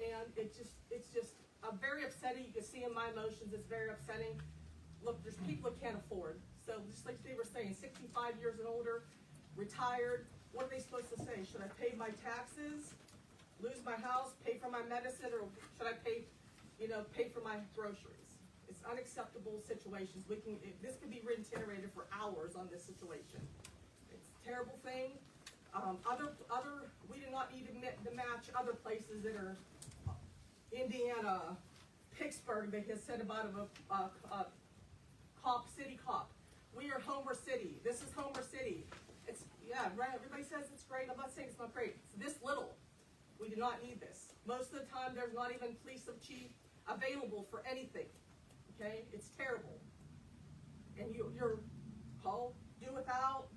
And it's just very upsetting. You can see in my emotions, it's very upsetting. Look, there's people that can't afford. So just like they were saying, 65 years and older, retired, what are they supposed to say? Should I pay my taxes, lose my house, pay for my medicine, or should I pay for my groceries? It's unacceptable situations. This could be reiterated for hours on this situation. It's a terrible thing. We do not need to match other places that are Indiana, Pittsburgh, that has said about a city cop. We are Homer City. This is Homer City. It's, yeah, right. Everybody says it's great. I'm not saying it's not great. It's this little. We do not need this. Most of the time, there's not even police chief available for anything. Okay? It's terrible. And you're called, do without.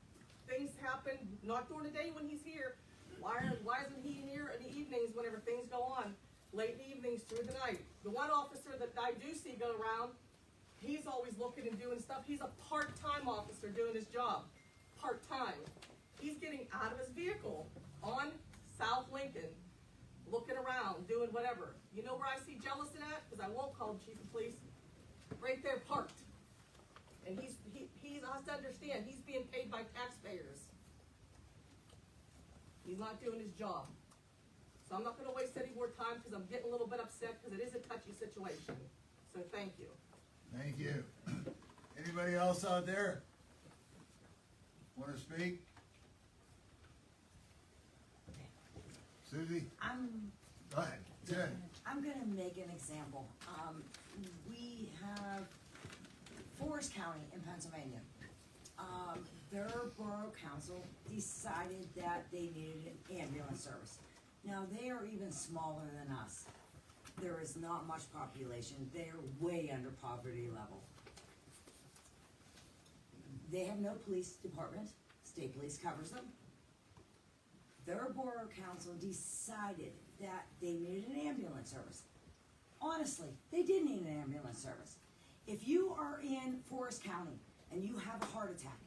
Things happen, not during the day when he's here. Why isn't he here in the evenings whenever things go on? Late in the evenings, through the night. The one officer that I do see go around, he's always looking and doing stuff. He's a part-time officer doing his job. Part-time. He's getting out of his vehicle on South Lincoln looking around, doing whatever. You know where I see Jellison at? Cause I won't call him chief of police. Right there parked. And he has to understand, he's being paid by taxpayers. He's not doing his job. So I'm not gonna waste any more time, cause I'm getting a little bit upset, cause it is a touchy situation. So thank you. Thank you. Anybody else out there? Wanna speak? Susie? Go ahead. Good. I'm gonna make an example. We have Forest County in Pennsylvania. Their borough council decided that they needed an ambulance service. Now, they are even smaller than us. There is not much population. They are way under poverty level. They have no police department. State police covers them. Their borough council decided that they needed an ambulance service. Honestly, they did need an ambulance service. If you are in Forest County and you have a heart attack,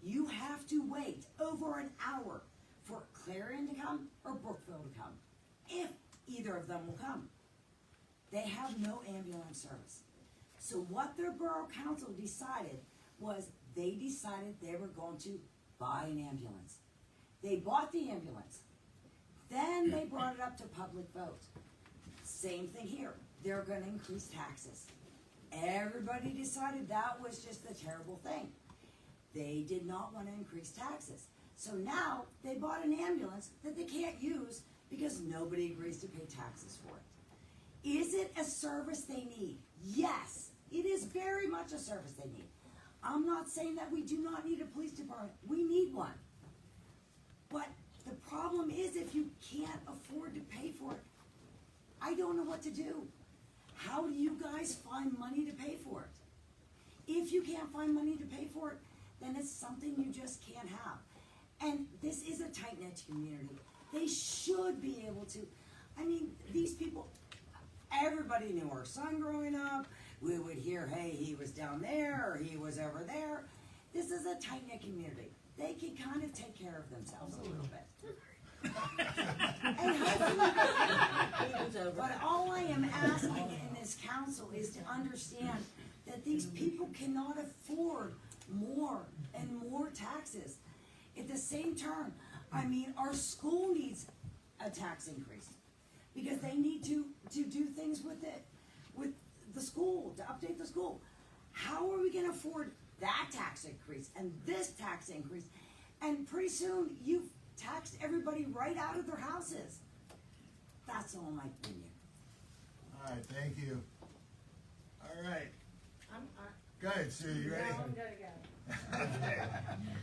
you have to wait over an hour for Clarion to come or Brookville to come, if either of them will come. They have no ambulance service. So what their borough council decided was they decided they were going to buy an ambulance. They bought the ambulance. Then they brought it up to public vote. Same thing here. They're going to increase taxes. Everybody decided that was just a terrible thing. They did not want to increase taxes. So now they bought an ambulance that they can't use because nobody agrees to pay taxes for it. Is it a service they need? Yes, it is very much a service they need. I'm not saying that we do not need a police department. We need one. But the problem is if you can't afford to pay for it, I don't know what to do. How do you guys find money to pay for it? If you can't find money to pay for it, then it's something you just can't have. And this is a tight-knit community. They should be able to. I mean, these people, everybody knew our son growing up. We would hear, hey, he was down there, or he was over there. This is a tight-knit community. They can kind of take care of themselves a little bit. And hopefully, but all I am asking in this council is to understand that these people cannot afford more and more taxes. At the same turn, I mean, our school needs a tax increase because they need to do things with it, with the school, to update the school. How are we going to afford that tax increase and this tax increase? And pretty soon, you've taxed everybody right out of their houses. That's all my opinion. All right, thank you. All right. Go ahead, Sue, you ready? No, I'm gonna go. Okay.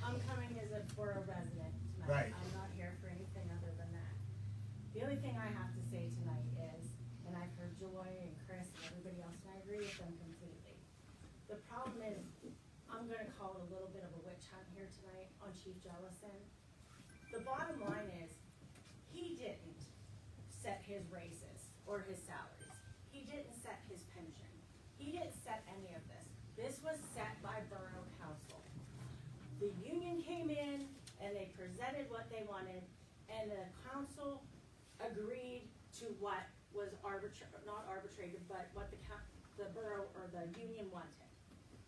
I'm coming as a borough resident tonight. Right. I'm not here for anything other than that. The only thing I have to say tonight is, and I've heard Joy and Chris and everybody else, and I agree with them completely. The problem is, I'm gonna call it a little bit of a witch hunt here tonight on Chief Jellison. The bottom line is, he didn't set his raises or his salaries. He didn't set his pension. He didn't set any of this. This was set by Borough Council. The union came in and they presented what they wanted, and the council agreed to what was not arbitrated, but what the borough or the union wanted.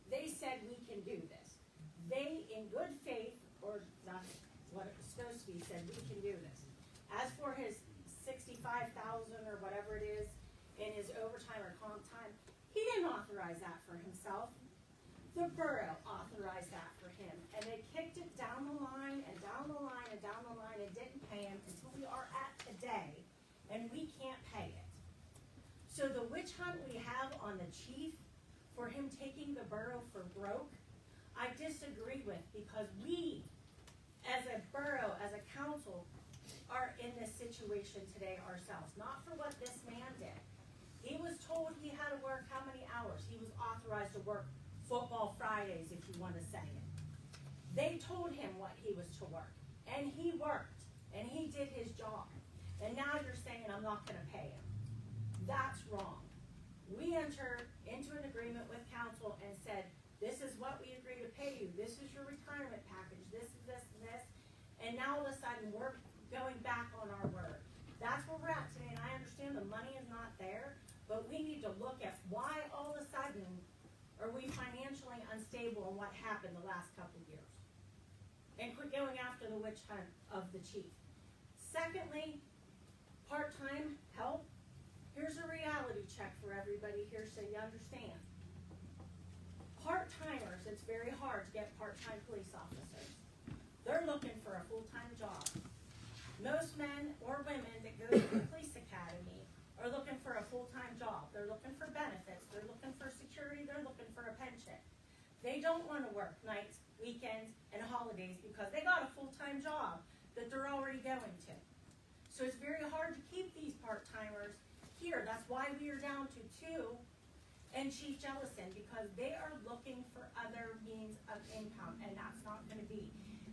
They said, we can do this. They, in good faith, or that's what it was supposed to be, said, we can do this. As for his $65,000 or whatever it is in his overtime or comp time, he didn't authorize that for himself. The borough authorized that for him, and they kicked it down the line and down the line and down the line and didn't pay him until we are at today, and we can't pay it. So the witch hunt we have on the chief for him taking the borough for broke, I disagree with, because we, as a borough, as a council, are in this situation today ourselves, not for what this man did. He was told he had to work how many hours? He was authorized to work football Fridays, if you want to say it. They told him what he was to work, and he worked, and he did his job. And now you're saying, I'm not gonna pay him. That's wrong. We entered into an agreement with council and said, this is what we agree to pay you, this is your retirement package, this and this, and now all of a sudden we're going back on our word. That's where we're at today. there, but we need to look at why all of a sudden are we financially unstable and what happened the last couple of years. And quit going after the witch hunt of the chief. Secondly, part-time help. Here's a reality check for everybody here so you understand. Part-timers, it's very hard to get part-time police officers. They're looking for a full-time job. Most men or women that go to the police academy are looking for a full-time job. They're looking for benefits, they're looking for security, they're looking for a pension. They don't wanna work nights, weekends, and holidays because they got a full-time job that they're already going to. So it's very hard to keep these part-timers here. That's why we are down to 2 and Chief Jellison, because they are looking for other means of income, and that's not gonna be.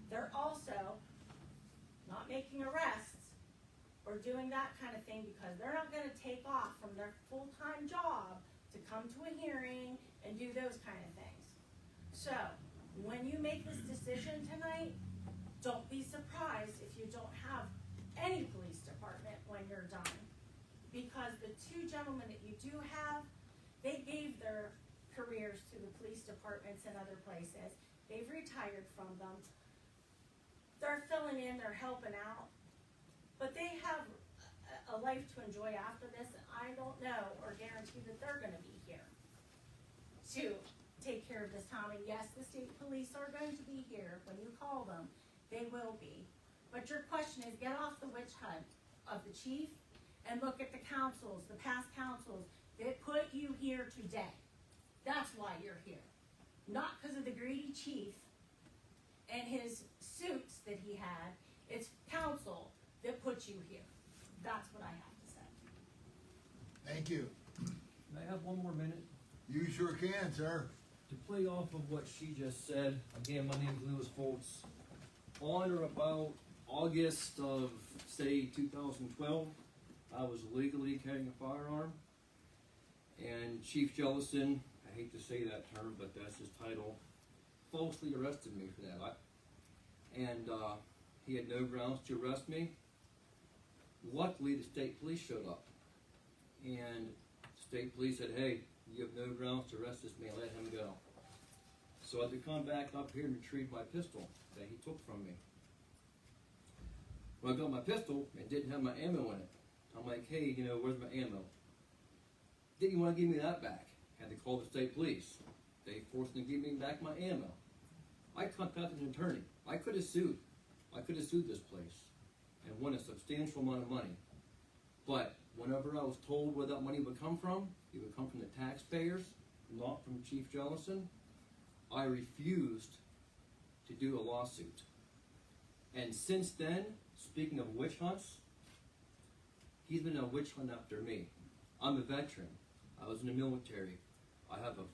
They're also not making arrests or doing that kind of thing because they're not gonna take off from their full-time job to come to a hearing and do those kind of things. So, when you make this decision tonight, don't be surprised if you don't have any police department when you're done. Because the 2 gentlemen that you do have, they gave their careers to the police departments and other places. They've retired from them. They're filling in, they're helping out. But they have a life to enjoy after this, and I don't know or guarantee that they're gonna be here to take care of this town. And yes, the state police are going to be here when you call them. They will be. But your question is, get off the witch hunt of the chief and look at the councils, the past councils that put you here today. That's why you're here. Not because of the greedy chief and his suits that he had. It's council that put you here. That's what I have to say. Thank you. May I have one more minute? You sure can, sir. To play off of what she just said, again, my name is Lewis Foltz. On or about August of, say, 2012, I was legally carrying a firearm. And Chief Jellison, I hate to say that term, but that's his title, falsely arrested me for that. He had no grounds to arrest me. Luckily, the state police showed up. And the state police said, hey, you have no grounds to arrest this man, let him go. So I had to come back up here and retrieve my pistol that he took from me. When I got my pistol, it didn't have my ammo in it. I'm like, hey, where's my ammo? Didn't want to give me that back. Had to call the state police. They forced me to give me back my ammo. I contacted an attorney. I could have sued. I could have sued this place and won a substantial amount of money. But whenever I was told where that money would come from, it would come from the taxpayers, not from Chief Jellison, I refused to do a lawsuit. And since then, speaking of witch hunts, he's been a witch hunt after me. I'm a veteran. I was in the military. I have a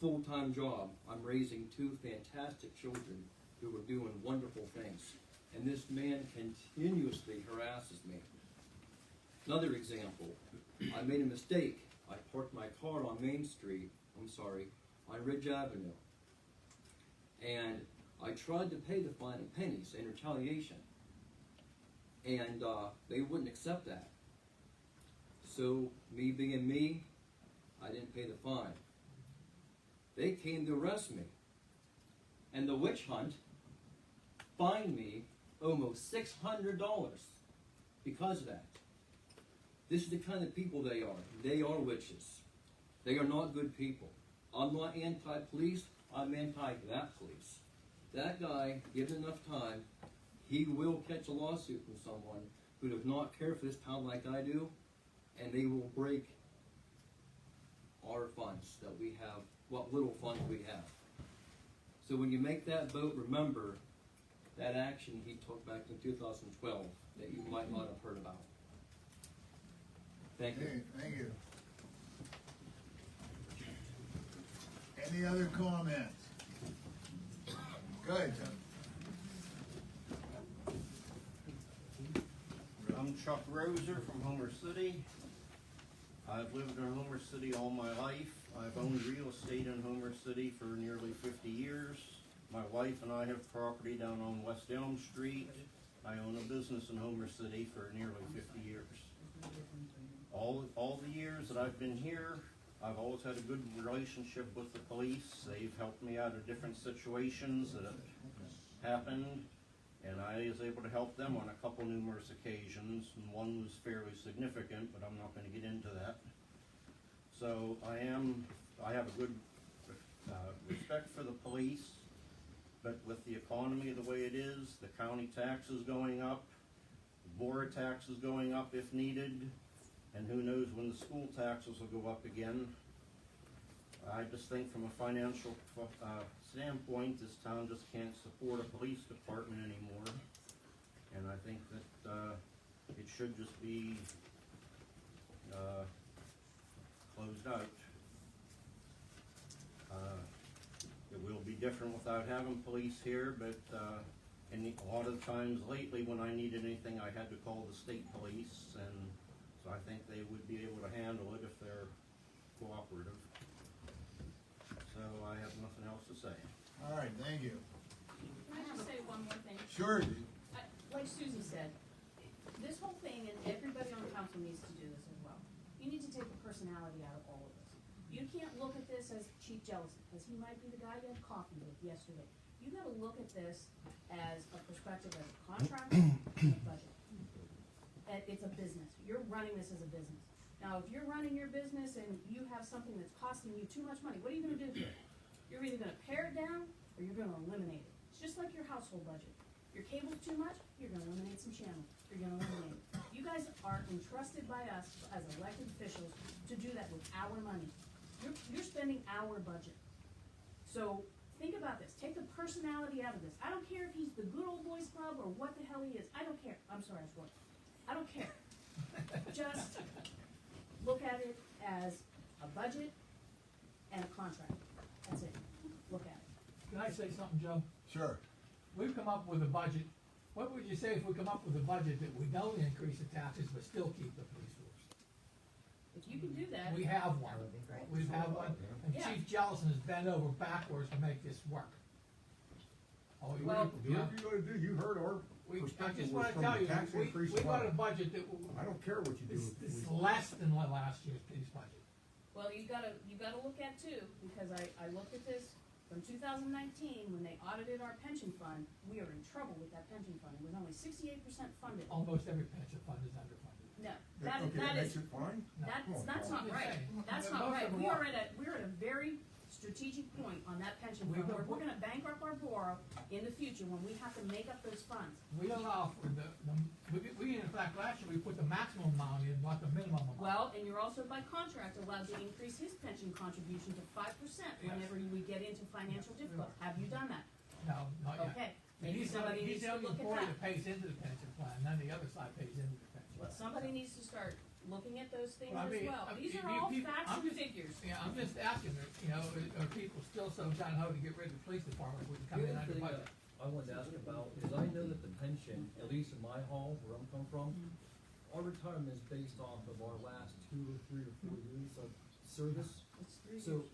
full-time job. I'm raising 2 fantastic children who are doing wonderful things. And this man continuously harasses me. Another example, I made a mistake. I parked my car on Main Street, on Ridge Avenue. And I tried to pay the fine in pennies in retaliation. And they wouldn't accept that. So, me being me, I didn't pay the fine. They came to arrest me. And the witch hunt fined me almost $600 because of that. This is the kind of people they are. They are witches. They are not good people. I'm not anti-police. I'm anti-that police. That guy, given enough time, he will catch a lawsuit from someone who does not care for this town like I do, and they will break our funds that we have, what little funds we have. So when you make that vote, remember that action he took back in 2012 that you might not have heard about. Thank you. Hey, thank you. Any other comments? Go ahead, John. I'm Chuck Roser from Homer City. I've lived in Homer City all my life. I've owned real estate in Homer City for nearly 50 years. My wife and I have property down on West Elm Street. I own a business in Homer City for nearly 50 years. all the years that I've been here, I've always had a good relationship with the police. They've helped me out of different situations that have happened, and I was able to help them on a couple numerous occasions, and one was fairly significant, but I'm not gonna get into that. So I have a good respect for the police, but with the economy the way it is, the county tax is going up, the Borough tax is going up if needed, and who knows when the school taxes will go up again. I just think from a financial standpoint, this town just can't support a police department anymore. And I think that it should just be closed out. It will be different without having police here, but and a lot of times lately when I needed anything, I had to call the state police, and so I think they would be able to handle it if they're cooperative. So I have nothing else to say. All right, thank you. Can I just say one more thing? Sure. Like Susie said, this whole thing, and everybody on council needs to do this as well. You need to take the personality out of all of this. You can't look at this as cheap jealousy, because he might be the guy you had coffee with yesterday. You gotta look at this as a perspective as a contractor and a budget. And it's a business. You're running this as a business. Now, if you're running your business and you have something that's costing you too much money, what are you gonna do here? You're either gonna pare it down, or you're gonna eliminate it. It's just like your household budget. Your cable's too much, you're gonna eliminate some channels. You're gonna eliminate it. You guys are entrusted by us as elected officials to do that with our money. You're spending our budget. So, think about this. Take the personality out of this. I don't care if he's the good old boys club or what the hell he is. I don't care. I'm sorry, I swore. I don't care. Just look at it as a budget and a contract. That's it. Look at it. Can I say something, Joe? Sure. We've come up with a budget. What would you say if we come up with a budget that we don't increase the taxes but still keep the police force? If you can do that. We have one. That would be great. We have one, and Yeah. Chief Jellison has bent over backwards to make this work. Oh, you Whatever you're gonna do, you heard our I perspective just was wanna from tell the you, tax we increase got a alone. budget that I don't care what you do. is less than last year's police budget. Well, you gotta look at too, because I looked at this from 2019, when they audited our pension fund, we are in trouble with that pension fund. It was only 68% funded. Almost every pension fund is underfunded. No, Okay, that makes is, it fine? that's not right. That's Most not of right. them We're are. at a very strategic point on that pension We fund, where don't- we're gonna bankrupt our borough in the future when we have to make up those funds. We allow for we in fact, last year, we put the maximum amount in, not the minimum amount. Well, and you're also by contract allowed to increase his pension contribution to 5% whenever we get into financial difficulty. Have you done that? No, not yet. Okay, And maybe somebody he's needs the to only look at employee that. that pays into the pension plan, and then the other side pays into the pension. Well, somebody needs to start looking at those things Well, I as mean, well. These are you all people- facts I'm and just- figures. Yeah, I'm just asking, are people still so gung-ho to get rid of the police department if we can come The in other under thing budget? I wanted to ask about is I know that the pension, at least in my hall, where I'm come from, our retirement is based off of our last 2 or 3 or 4 years of service. It's 3 So, years.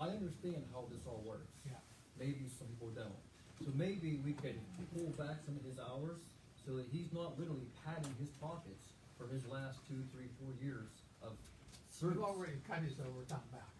I understand how this all works. Yeah. Maybe some people don't. So maybe we could pull back some of his hours so that he's not literally padding his pockets for his last 2, 3, 4 years of service. We've already cut his overtime back.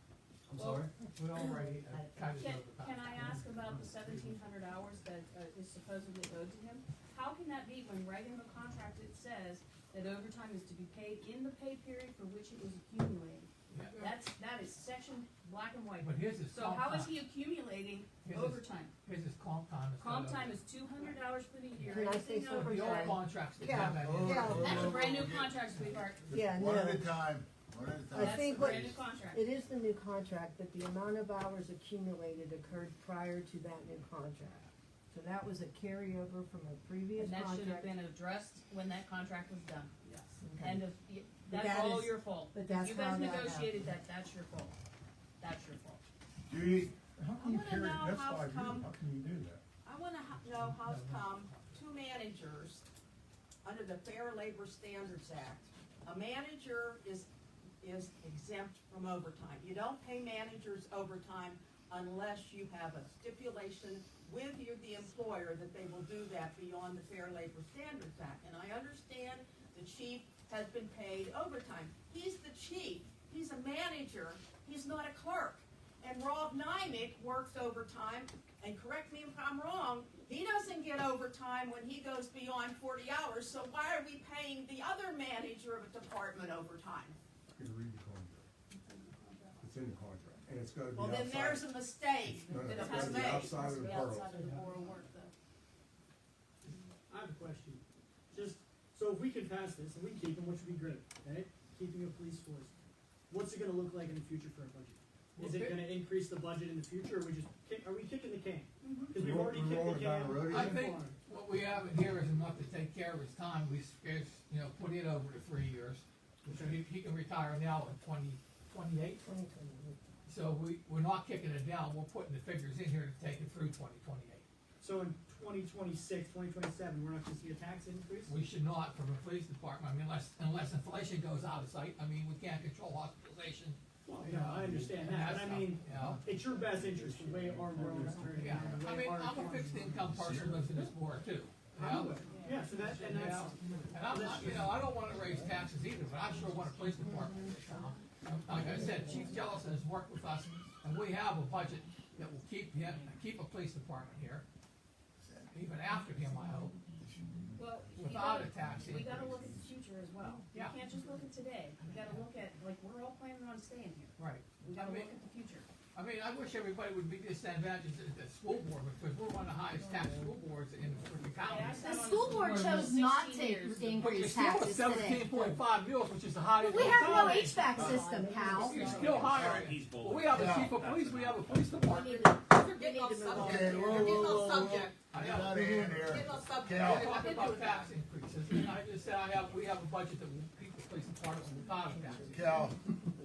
I'm sorry? We already cut his Can, overtime. can I ask about the 1,700 hours that is supposedly owed to him? How can that be when right in the contract it says that overtime is to be paid in the pay period for which it was accumulated? Yeah. That is section black and white. But his is So comp how is time. he accumulating His is- overtime? His is comp time. Comp time is 200 hours for the year. Can I say Anything over something? The old that- contracts that Yeah. have that in. Yeah. That's a brand new contract, sweetheart. Yeah, One at no. a time, one at a I time. That's think the what, brand new contract. it is the new contract, but the amount of hours accumulated occurred prior to that new contract. So that was a carryover from a previous And that should have contract. been addressed when that contract was done. Yes. Okay. End of, that's that all is- your fault. but that's You how guys that negotiated that, that's your fault. That's your fault. Judy, How I can you wanna carry, know that's how 5 years, come- how can you do that? I wanna know how come 2 managers, under the Fair Labor Standards Act, a manager is exempt from overtime. You don't pay managers overtime unless you have a stipulation with you, the employer, that they will do that beyond the Fair Labor Standards Act. And I understand the chief has been paid overtime. He's the chief, he's a manager, he's not a clerk. And Rob Nymick works overtime, and correct me if I'm wrong, he doesn't get overtime when he goes beyond 40 hours, so why are we paying the other manager of a department overtime? You can read the contract. It's in the contract, and it's gotta be Well, then outside. there's a mistake No, no, that it's was gotta be made. outside of the borough. Outside of the borough work though. I have a question. Just, so if we can pass this and we keep them, which would be great, right? Keeping a police force. What's it gonna look like in the future for our budget? Is it gonna increase the budget in the future, or are we kicking the can? Cause we've already kicked the can. I think what we have in here is enough to take care of his time, we, you know, put it over to 3 years. So he can retire now in 2028. So we're not kicking it down, we're putting the figures in here to take it through 2028. So in 2026, 2027, we're not gonna see a tax increase? We should not from the police department, I mean, unless inflation goes out of sight, I mean, we can't control hospitalization. Well, yeah, I understand that, but I mean, it's your best interest, the way our world is turning. Yeah, the I way mean, our I'm a fixed income person, lives in this board too. I'm aware. Yeah, so that's, and that's. And I'm not, you know, I don't wanna raise taxes either, but I sure want a police department in this town. Like I said, Chief Jellison has worked with us, and we have a budget that will keep a police department here, even after him, I hope. Well, Without a tax we gotta increase. look at the future as well. Yeah. We can't just look at today, we gotta look at, like, we're all planning on staying here. Right. We gotta I mean- look at the future. I mean, I wish everybody would be disadvantaged at the school board, because we're one of the highest tax school boards in the county. The school board chose not to But you're increase still at taxes today. 17.5 mils, which is the highest. We in have no county. HVAC system, pal. You're still higher. Well, we have a chief of police, we have a police department. You're getting off subject. Okay, You're whoa, getting whoa, off whoa, subject. Get out of here. You're getting off subject. Cal. I'm talking about tax increases, and I just said we have a budget that will keep the police department without a tax. Cal,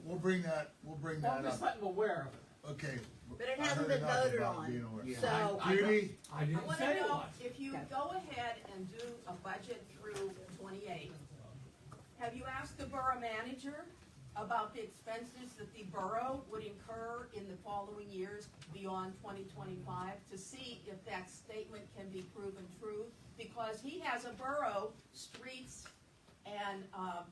we'll bring that Well, I'm just up. letting them aware of it. Okay. But it I hasn't heard been enough voted about on. being aware. So- Judy? I I didn't wanna say it know, was. if you go ahead and do a budget through 28, have you asked the borough manager about the expenses that the borough would incur in the following years beyond 2025 to see if that statement can be proven true? Because he has a borough, streets and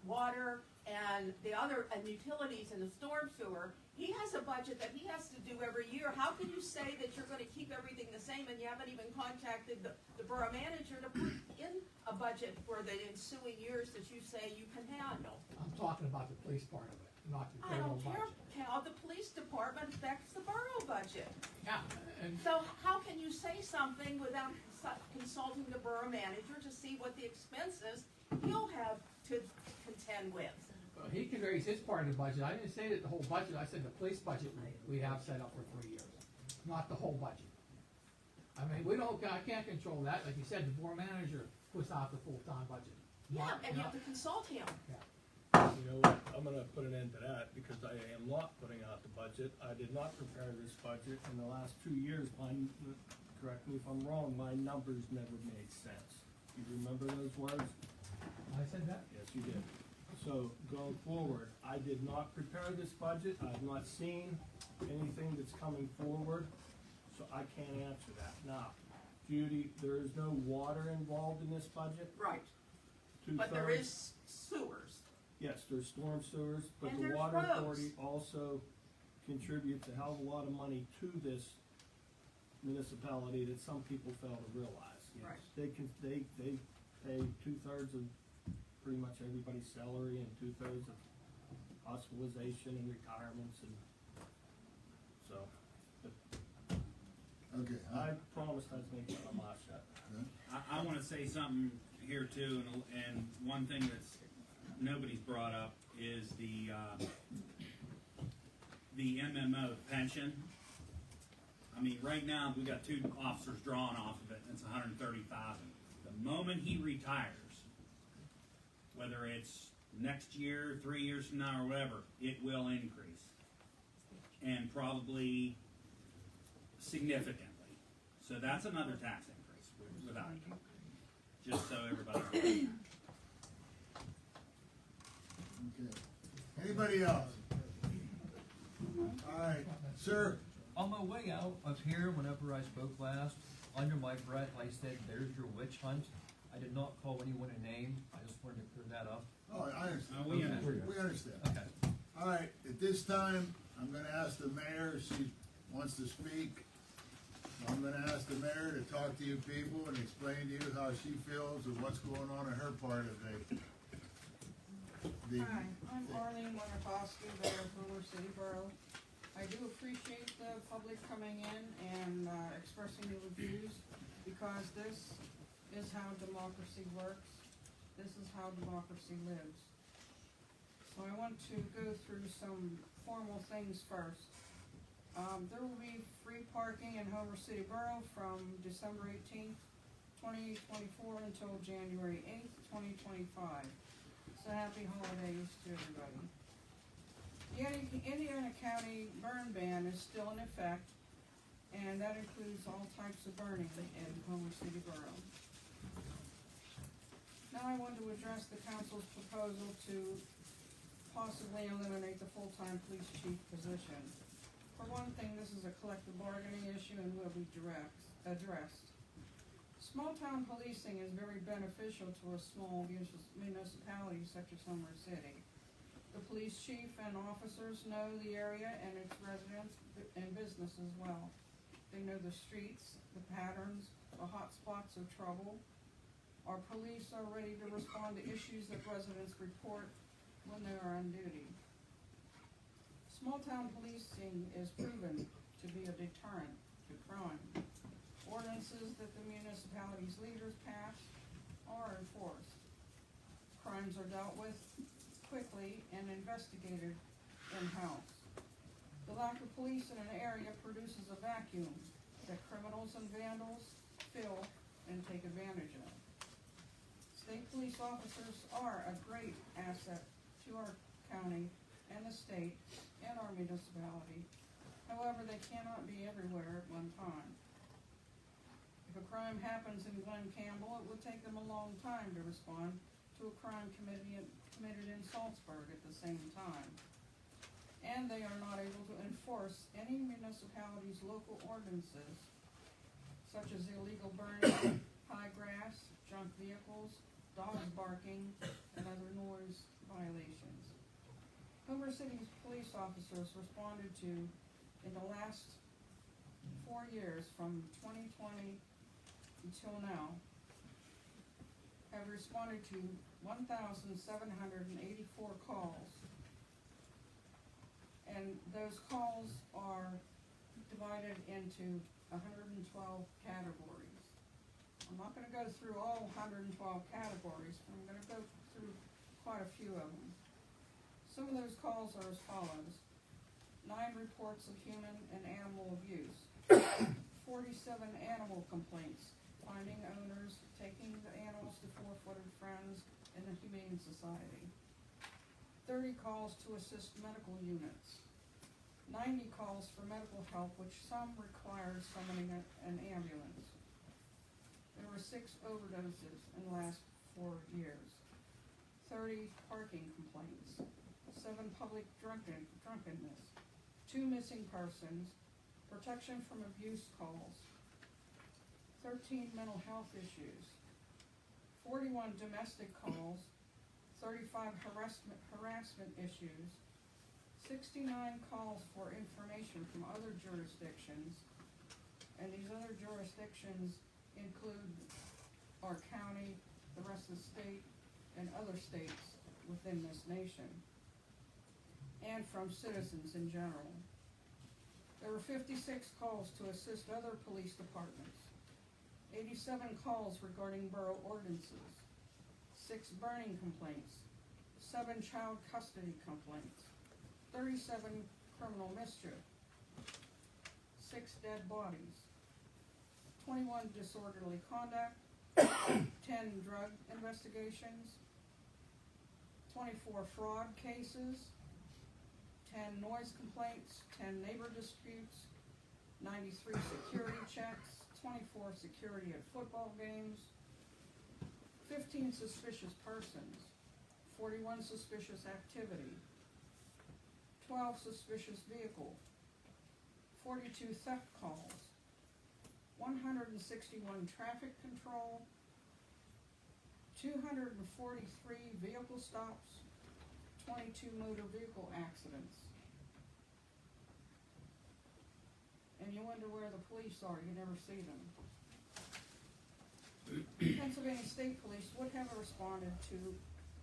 water and the other, and utilities and the storm sewer. He has a budget that he has to do every year. How can you say that you're gonna keep everything the same and you haven't even contacted the borough manager to put in a budget for the ensuing years that you say you can handle? I'm talking about the police part of it, not the I general don't care budget. how the police department affects the borough budget. Yeah, and So how can you say something without consulting the borough manager to see what the expenses he'll have to contend with? he can raise his part of the budget. I didn't say that the whole budget, I said the police budget we have set up for 3 years, not the whole budget. I mean, I can't control that, like you said, the board manager puts out the full-time budget. Yeah, and you have to consult him. You know what, I'm gonna put an end to that, because I am not putting out the budget. I did not prepare this budget. In the last 2 years, correct me if I'm wrong, my numbers never made sense. You remember those words? I said that? Yes, you did. So, going forward, I did not prepare this budget. I have not seen anything that's coming forward, so I can't answer that. Now, Judy, there is no water involved in this budget? Right. But there is sewers. Yes, there's storm sewers, but And the there's water roads. authority also contributes a hell of a lot of money to this municipality that some people fail to realize. Yes, Right. they pay 2/3 of pretty much everybody's salary and 2/3 of hospitalization and retirements and so. But Okay. I promised I'd make my mouth shut. I wanna say something here too, and one thing that's, nobody's brought up is the MMO pension. I mean, right now, we got 2 officers drawn off of it, and it's $130,000. The moment he retires, whether it's next year, 3 years from now, or whatever, it will increase. And probably significantly. So that's another tax increase, without it. Just so everybody's aware. Okay. Anybody else? All right, sir. On my way out of here, whenever I spoke last, under my breath, I said, "There's your witch hunt." I did not call anyone a name, I just wanted to clear that up. Oh, I understand. We Okay. understand. We understand. Okay. All right, at this time, I'm gonna ask the mayor if she wants to speak. I'm gonna ask the mayor to talk to you people and explain to you how she feels and what's going on in her part of the. Hi, I'm Arlene Winterfoski, Mayor of Homer City Borough. I do appreciate the public coming in and expressing their views, because this is how democracy works. This is how democracy lives. So I want to go through some formal things first. There will be free parking in Homer City Borough from December 18th, 2024 until January 8th, 2025. So happy holidays to everybody. The Indiana County burn ban is still in effect, and that includes all types of burning in Homer City Borough. Now I want to address the council's proposal to possibly eliminate the full-time police chief position. For one thing, this is a collective bargaining issue and will be addressed. Small-town policing is very beneficial to a small municipality such as Homer City. The police chief and officers know the area and its residents and business as well. They know the streets, the patterns, the hot spots of trouble. Our police are ready to respond to issues that residents report when they are on duty. Small-town policing is proven to be a deterrent to crime. Ordinances that the municipality's leaders pass are enforced. Crimes are dealt with quickly and investigated in-house. The lack of police in an area produces a vacuum that criminals and vandals fill and take advantage of. State police officers are a great asset to our county and the state and our municipality. However, they cannot be everywhere at one time. If a crime happens in Glen Campbell, it would take them a long time to respond to a crime committed in Salzburg at the same time. And they are not able to enforce any municipality's local ordinances, such as illegal burning, high grass, junk vehicles, dogs barking, and other noise violations. Homer City's police officers responded to, in the last 4 years, from 2020 until now, have responded to 1,784 calls. And those calls are divided into 112 categories. I'm not gonna go through all 112 categories, but I'm gonna go through quite a few of them. Some of those calls are as follows: 9 reports of human and animal abuse, 47 animal complaints, finding owners, taking the animals to four-footed friends in the Humane Society, 30 calls to assist medical units, 90 calls for medical help, which some require summoning an ambulance. There were 6 overdoses in the last 4 years, 30 parking complaints, 7 public drunkenness, 2 missing persons, protection from abuse calls, 13 mental health issues, 41 domestic calls, 35 harassment issues, 69 calls for information from other jurisdictions, and these other jurisdictions include our county, the rest of the state, and other states within this nation, and from citizens in general. There were 56 calls to assist other police departments, 87 calls regarding borough ordinances, 6 burning complaints, 7 child custody complaints, 37 criminal mischief, 6 dead bodies, 21 disorderly conduct, 10 drug investigations, 24 fraud cases, 10 noise complaints, 10 neighbor disputes, 93 security checks, 24 security at football games, 15 suspicious persons, 41 suspicious activity, 12 suspicious vehicle, 42 theft calls, 161 traffic control, 243 vehicle stops, 22 motor vehicle accidents. And you wonder where the police are, you never see them. Pennsylvania State Police would have responded to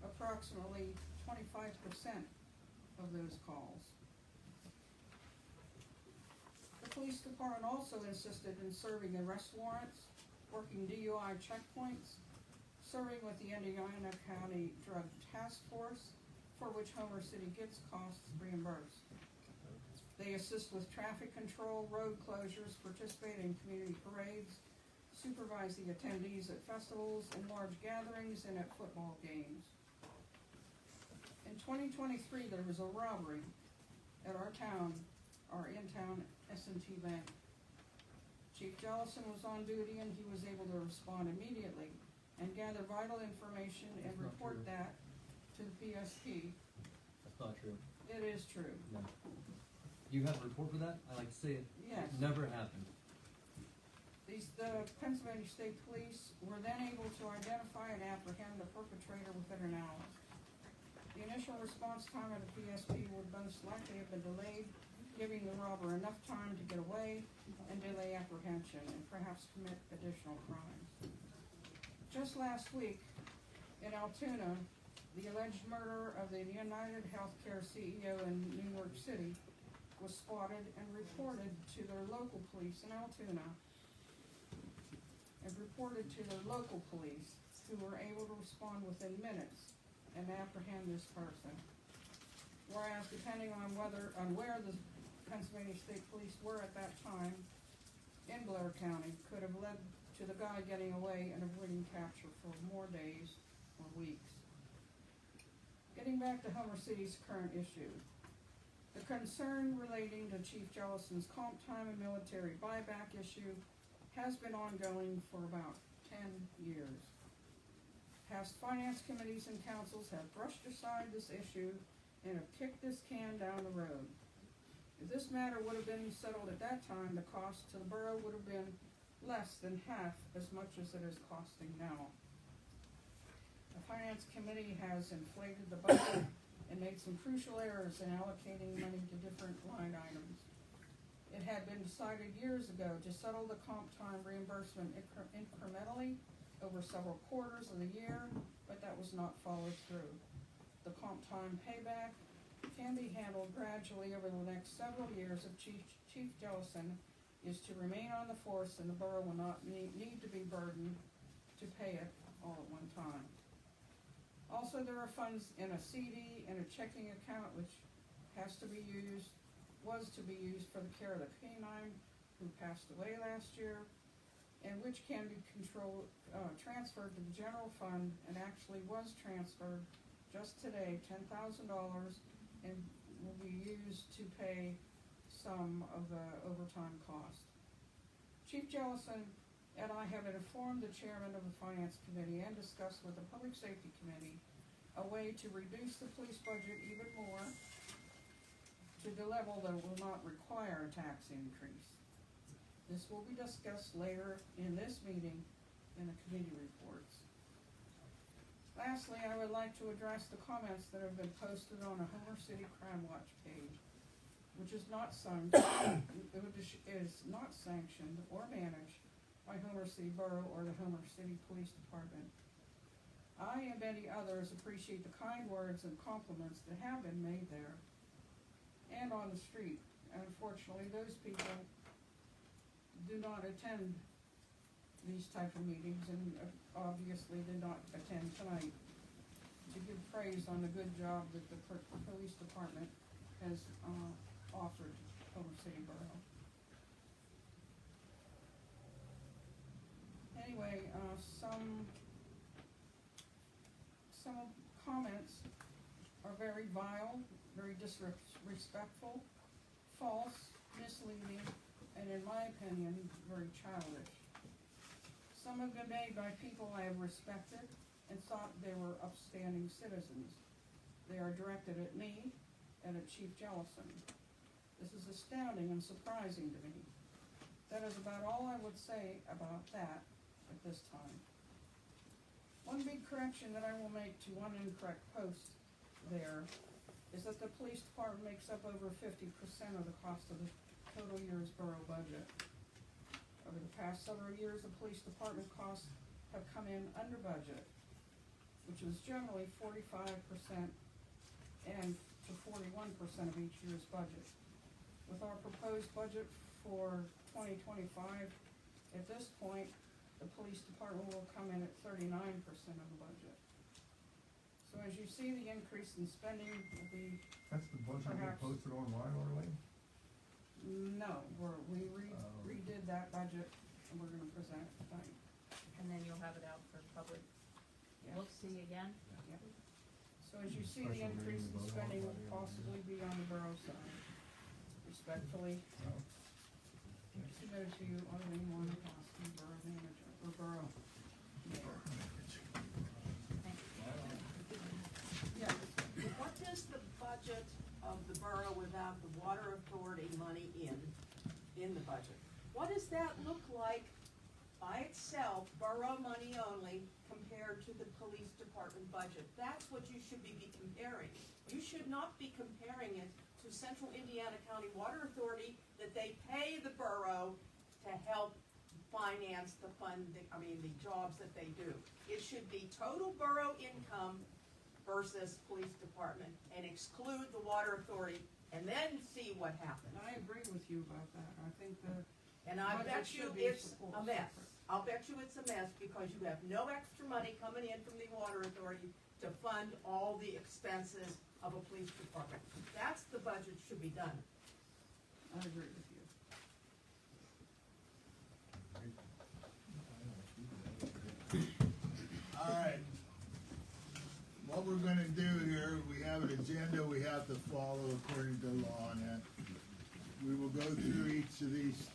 approximately 25% of those calls. The police department also insisted in serving arrest warrants, working DUI checkpoints, serving with the Indiana County Drug Task Force, for which Homer City gets costs reimbursed. They assist with traffic control, road closures, participate in community parades, supervise the attendees at festivals and large gatherings and at football games. In 2023, there was a robbery at our in-town S&T Bank. Chief Jellison was on duty and he was able to respond immediately and gather vital information and report that to the PSP. That's not true. It is true. No. You have a report for that? I like to say it. Yes. Never happened. The Pennsylvania State Police were then able to identify and apprehend the perpetrator within an hour. The initial response time of the PSP would most likely have been delayed, giving the robber enough time to get away and delay apprehension and perhaps commit additional crimes. Just last week, in Altoona, the alleged murder of the United Healthcare CEO in New York City was spotted and reported to their local police in Altoona, who were able to respond within minutes and apprehend this person. Whereas depending on where the Pennsylvania State Police were at that time in Blair County could have led to the guy getting away and avoiding capture for more days or weeks. Getting back to Homer City's current issue, the concern relating to Chief Jellison's comp time and military buyback issue has been ongoing for about 10 years. Past finance committees and councils have brushed aside this issue and have kicked this can down the road. If this matter would have been settled at that time, the cost to the borough would have been less than half as much as it is costing now. The finance committee has inflated the budget and made some crucial errors in allocating money to different line items. It had been decided years ago to settle the comp time reimbursement incrementally over several quarters of the year, but that was not followed through. The comp time payback can be handled gradually over the next several years if Chief Jellison is to remain on the force and the borough will not need to be burdened to pay it all at one time. Also, there are funds in a CD and a checking account which was to be used for the care of the canine who passed away last year, and which can be transferred to the general fund, and actually was transferred just today, $10,000, and will be used to pay some of the overtime cost. Chief Jellison and I have informed the chairman of the finance committee and discussed with the public safety committee a way to reduce the police budget even more to the level that will not require a tax increase. This will be discussed later in this meeting in the committee reports. Lastly, I would like to address the comments that have been posted on the Homer City Crime Watch page, which is not sanctioned or managed by Homer City Borough or the Homer City Police Department. I and many others appreciate the kind words and compliments that have been made there and on the street. Unfortunately, those people do not attend these type of meetings and obviously did not attend tonight to give praise on the good job that the police department has offered Homer City Borough. Anyway, some comments are very vile, very disrespectful, false, misleading, and in my opinion, very childish. Some have been made by people I have respected and thought they were upstanding citizens. They are directed at me and at Chief Jellison. This is astounding and surprising to me. That is about all I would say about that at this time. One big correction that I will make to one incorrect post there is that the police department makes up over 50% of the cost of the total year's borough budget. Over the past several years, the police department costs have come in under budget, which is generally 45% and to 41% of each year's budget. With our proposed budget for 2025, at this point, the police department will come in at 39% of the budget. So as you see, the increase in spending will be That's the budget that perhaps, posted online, Arlene? no, we redid that budget and we're gonna present it tonight. And then you'll have it out for public Yeah. look-see again? Yeah. So as you see, the increase in spending will possibly be on the borough side. Respectfully, submitted to you, Arlene Warren-Hosky, borough manager, or borough mayor. Yeah, what is the budget of the borough without the water authority money in the budget? What does that look like by itself, borough money only, compared to the police department budget? That's what you should be comparing. You should not be comparing it to Central Indiana County Water Authority that they pay the borough to help finance the the jobs that they do. It should be total borough income versus police department and exclude the water authority and then see what happens. I agree with you about that. I think and I bet you it's a mess. I'll bet you it's a mess because you have no extra money coming in from the water authority to fund all the expenses of a police department. That's the budget should be done. I agree with you. All right. What we're gonna do here, we have an agenda we have to follow according to law, and that we will go through each of these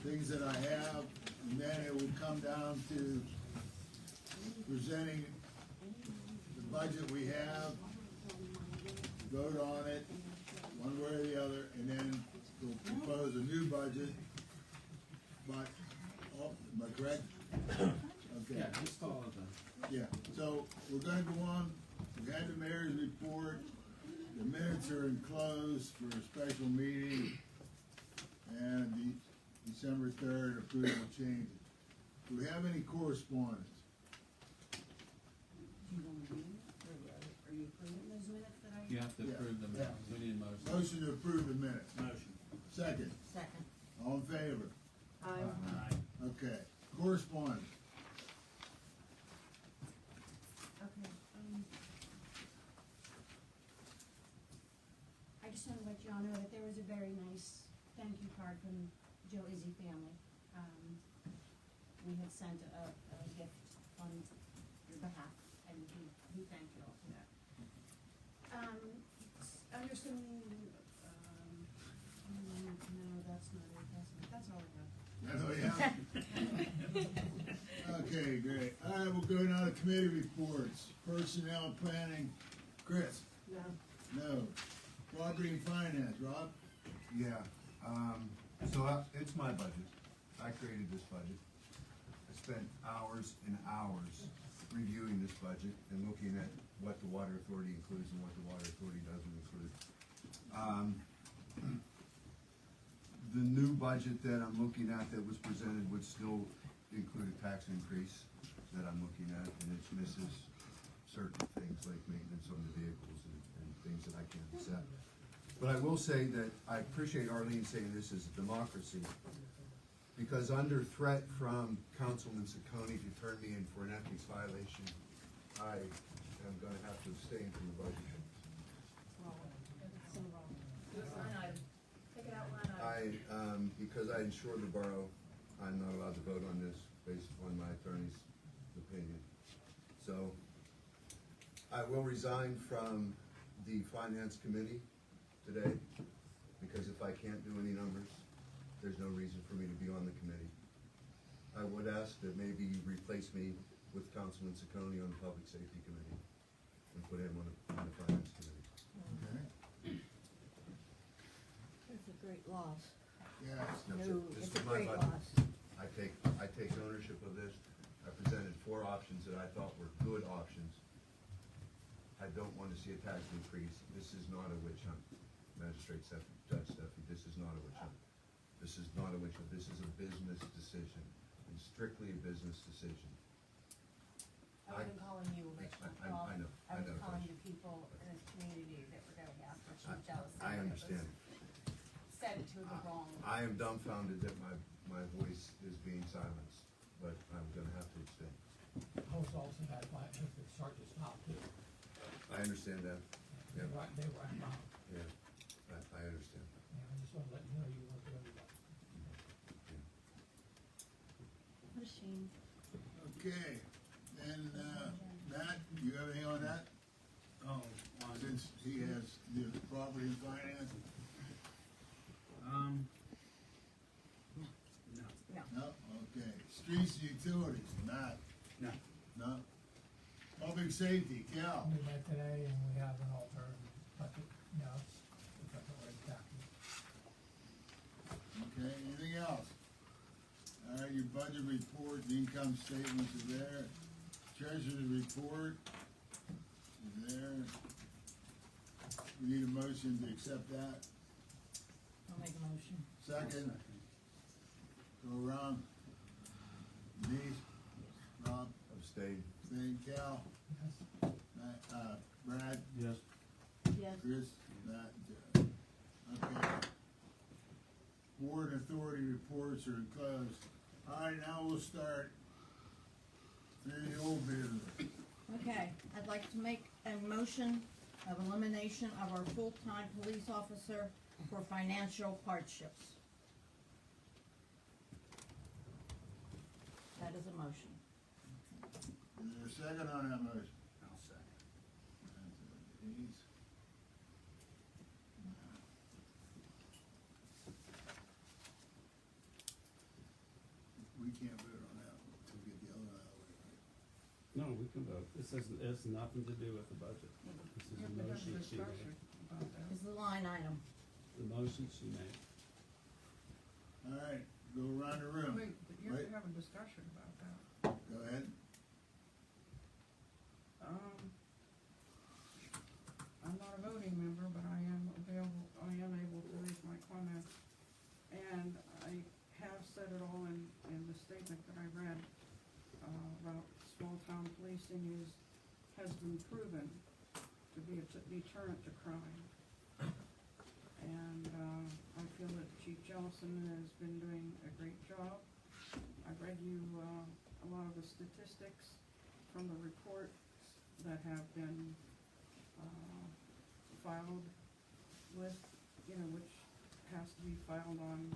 things that I have, and then it will come down to presenting the budget we have, vote on it, one way or the other, and then we'll propose a new budget. But, am I correct? Okay. Yeah, just follow them. Yeah, so we're gonna go on, we had the mayor's report, the minutes are enclosed for a special meeting, and the December 3rd approval changes. Do we have any correspondence? Do you want to read it, or are you approving those minutes that I? You have to approve them, Yeah. we need a motion. Motion to approve the minutes. Motion. Second, Second. all in favor? Aye. Okay, correspondence. Okay, I just want to let you all know that there was a very nice thank you card from Joe Izzy family. We had sent a gift on your behalf, and he thanked you all for that. Under some, no, that's not it, that's all I have. Oh, yeah? Okay, great. All right, we'll go now to committee reports. Personnel planning, Chris? No. No. Property and finance, Rob? Yeah, it's my budget. I created this budget. I spent hours and hours reviewing this budget and looking at what the water authority includes and what the water authority doesn't include. The new budget that I'm looking at that was presented would still include a tax increase that I'm looking at, and it misses certain things like maintenance on the vehicles and things that I can't accept. But I will say that I appreciate Arlene saying this is a democracy, because under threat from Councilman Ciccone to turn me in for an ethics violation, I am gonna have to abstain from the budget. It's so wrong. Do a line item. Take it out line item. Because I insure the borough, I'm not allowed to vote on this based on my attorney's opinion. So, I will resign from the finance committee today, because if I can't do any numbers, there's no reason for me to be on the committee. I would ask that maybe you replace me with Councilman Ciccone on the Public Safety Committee and put him on the Finance Committee. Okay. It's a great loss. Yeah. That's No, it. This it's is a my great budget. loss. I take ownership of this. I presented 4 options that I that I thought were good options. I don't wanna see a tax increase. This is not a witch hunt. Magistrate Judge Steffi, this is not a witch hunt. This is not a witch hunt. This is a business decision, and strictly a business decision. I wasn't calling you a witch hunt, I Rob. know. I was calling the people in this community that were going after Chief Jealousy. I understand. Said it to the wrong. I am dumbfounded that my voice is being silenced, but I'm gonna have to abstain. I was also had my, if it start to stop too. I understand that. They Yeah, were wrong. yeah, I understand. Yeah, I just wanna let you know you weren't doing that. What a shame. Okay, and, Matt, you have anything on that? Oh, Since he has the property and finance? No. No, okay. Streets and utilities, Matt? No. No? Public safety, Cal? We met today and we have an alternative, but, you know, it's already happened. Okay, anything else? All right, your budget report, the income statements are there. Treasurer's report is there. We need a motion to accept that. I'll make a motion. Second. Go around. Denise, Rob, Abstain. Abstain, Cal, Yes. Matt, Brad, Yes. Yes. Chris, Matt, Jeff. Okay. Board authority reports are closed. All right, now we'll start through the old business. Okay, I'd like to make a motion of elimination of our full-time police officer for financial hardships. That is a motion. Is there a second on that motion? I'll second. Denise. We can't vote on that until we get the other out of the way, right? No, we can vote. This has nothing to do with the budget. This is a motion she made. Is the line item. The motion she made. All right, go around the room. Wait, but you're Wait. having discussion about that. Go ahead. I'm not a voting member, but I am able to raise my comments. And I have said it all in the statement that I read, about small town policing has been proven to be a deterrent to crime. And, I feel that Chief Jellison has been doing a great job. I read you, a lot of the statistics from the reports that have been, filed with, which has to be filed on,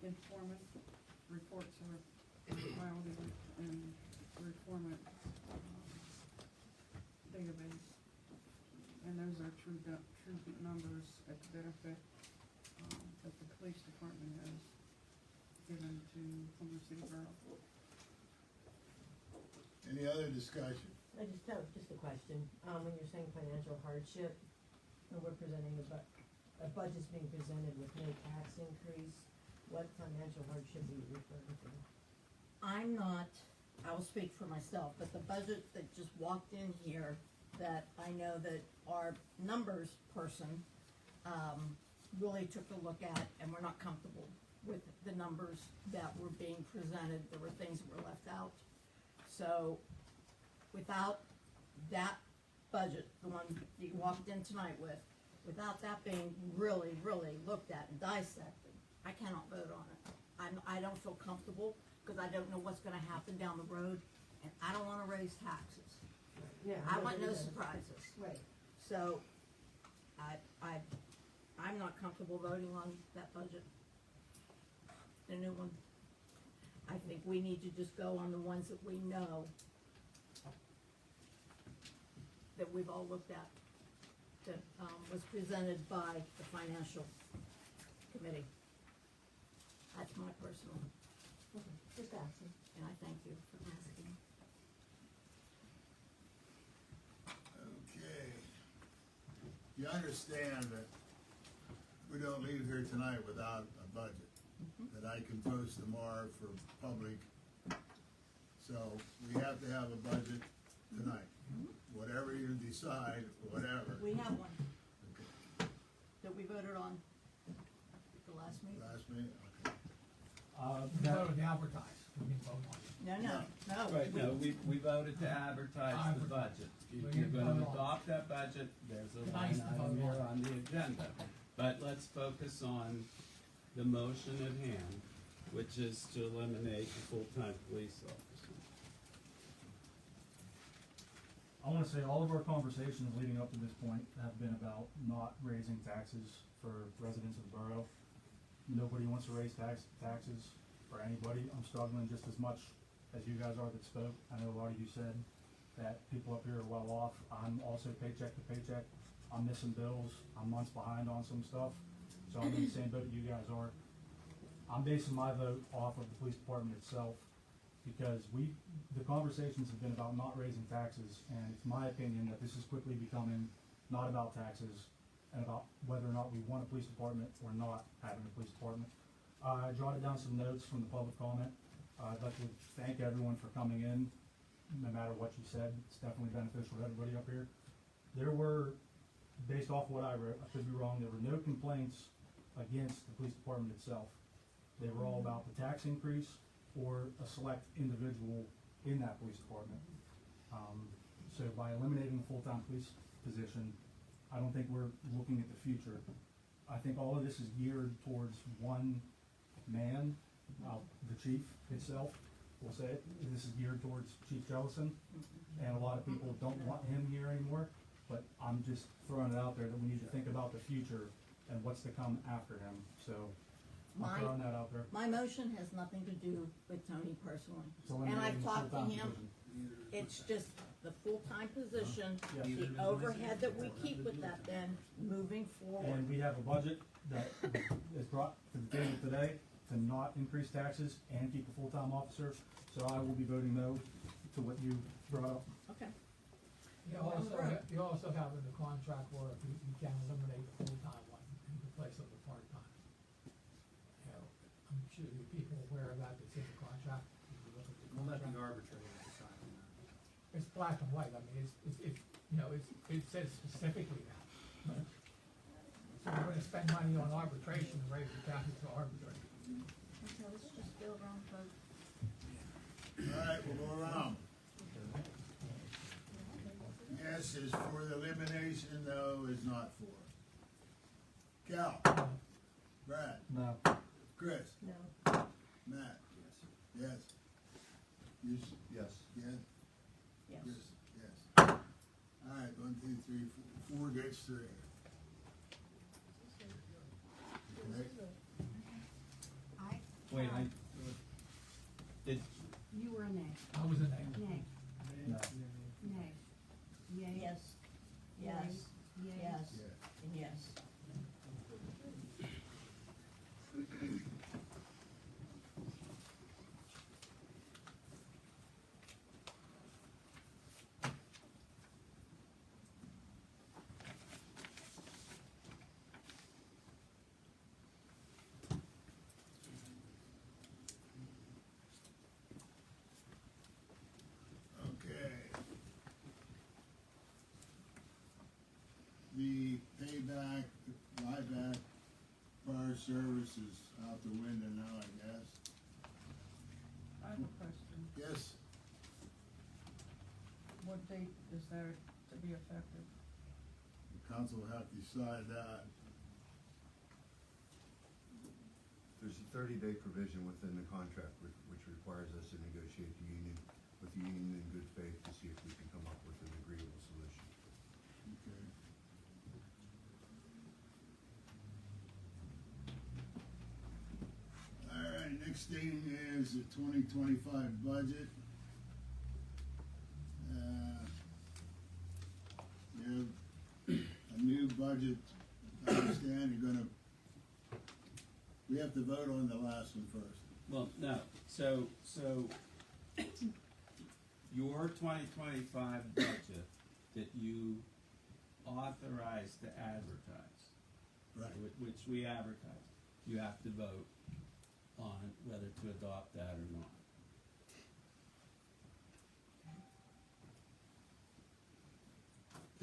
informant reports are filed in the informant, database. And those are true numbers at the benefit, that the police department has given to Homer City Borough. Any other discussion? I just have a question. When you're saying financial hardship, and we're presenting a budget's being presented with no tax increase, what financial hardship are you referring to? I'm not, I will speak for myself, but the budget that just walked in here, that I know that our numbers person, really took a look at, and we're not comfortable with the numbers that were being presented. There were things that were left out. So, without that budget, the one that you walked in tonight with, without that being really, really looked at and dissected, I cannot vote on it. I don't feel comfortable, because I don't know what's gonna happen down the road, and I don't wanna raise taxes. Yeah. I want no nobody does. surprises. Right. So, I'm not comfortable voting on that budget. The new one. I think we need to just go on the ones that we know that we've all looked at, that, was presented by the financial committee. That's my personal, Okay, just asking. and I thank you for asking. Okay. You understand that we don't leave here tonight without a budget that I can post tomorrow for public So we have to have a budget tonight, whatever you decide, whatever. We have one that we voted on at the last meeting. Last meeting, okay. We voted to advertise, we didn't vote on it. No. Right, no, we voted to advertise the budget. If you're gonna adopt that budget, there's a line item here on the agenda. But let's focus on the motion at hand, which is to eliminate the full-time police officer. I wanna say all of our conversations leading up to this point have been about not raising taxes for residents of the borough. Nobody wants to raise taxes for anybody. I'm struggling just as much as you guys are that spoke. I know a lot of you said that people up here are well off. I'm also paycheck to paycheck. I'm missing bills. I'm months behind on some stuff. So I'm in the same boat you guys are. I'm basing my vote off of the police department itself because the conversations have been about not raising taxes, and it's my opinion that this is quickly becoming not about taxes and about whether or not we want a police department or not having a police department. I jotted down some notes from the public comment. I'd like to thank everyone for coming in, no matter what you said. It's definitely beneficial to everybody up here. There were, based off what I wrote, I could be wrong, there were no complaints against the police department itself. They were all about the tax increase or a select individual in that police department. So by eliminating the full-time police position, I don't think we're looking at the future. I think all of this is geared towards one man, the chief itself, we'll say it. This is geared towards Chief Jellison, and a lot of people don't want him here anymore, but I'm just throwing it out there that we need to think about the future and what's to come after him, so I'm throwing that out there. My motion has nothing to do with Tony personally, So and I've eliminating the talked to full-time him. position. It's just the full-time position, Yes. the overhead that we keep with that then, moving forward. And we have a budget that is brought to the table today to not increase taxes and keep a full-time officer, so I will be voting no to what you brought up. Okay. You also have in the contract where you can eliminate the full-time one in place of the part-time. You know, I'm sure you people are aware of that, it's in the contract. If you look at the We'll let the contract. arbitrator decide on that. It's black and white, I mean, it says specifically that. So we're gonna spend money on arbitration and raise the taxes to arbitrate. Okay, let's just go around for. All right, we'll go around. Yes is for the elimination, no is not for. Cal? Brad? No. Chris? No. Matt? Yes. You Yes. yes? Yes. Chris? Yes. All right, 1, 2, 3, 4 gets 3. Okay. Wait, did, You were a nay. I was a name. Nay. No. Nay. Yay. Yes. Yes. Yay. Yes. Yeah. And yes. Okay. The payback, the buyback, fire service is out the window now, I guess. I have a question. Yes, What date is there to be effective? the council will have to decide that. There's a 30-day provision within the contract which requires us to negotiate with the union in good faith to see if we can come up with an agreeable solution. Okay. All right, next thing is the 2025 budget. We have a new budget, I understand you're gonna, we have to vote on the last one first. well, no, so your 2025 budget that you authorized to advertise, Right. which we advertise, you have to vote on whether to adopt that or not.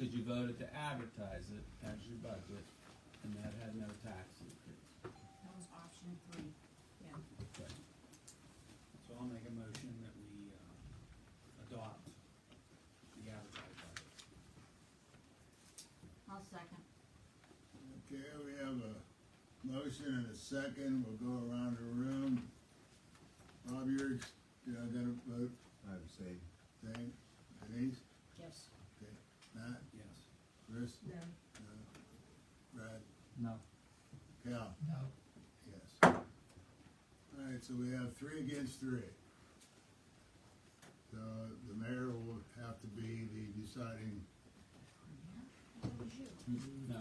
Cause you voted to advertise it as your budget, and that had no tax increase. That was option 3. Yeah. Okay. So I'll make a motion that we, adopt the advertised budget. I'll second. Okay, we have a motion and a second, we'll go around the room. Bob, you're gonna vote, I would say, Jane, Denise, Yes. okay, Matt, Yes. Chris? No. No. Brad, No. Cal? No. Yes. Alright, so we have 3 against 3. So the mayor will have to be the deciding, No,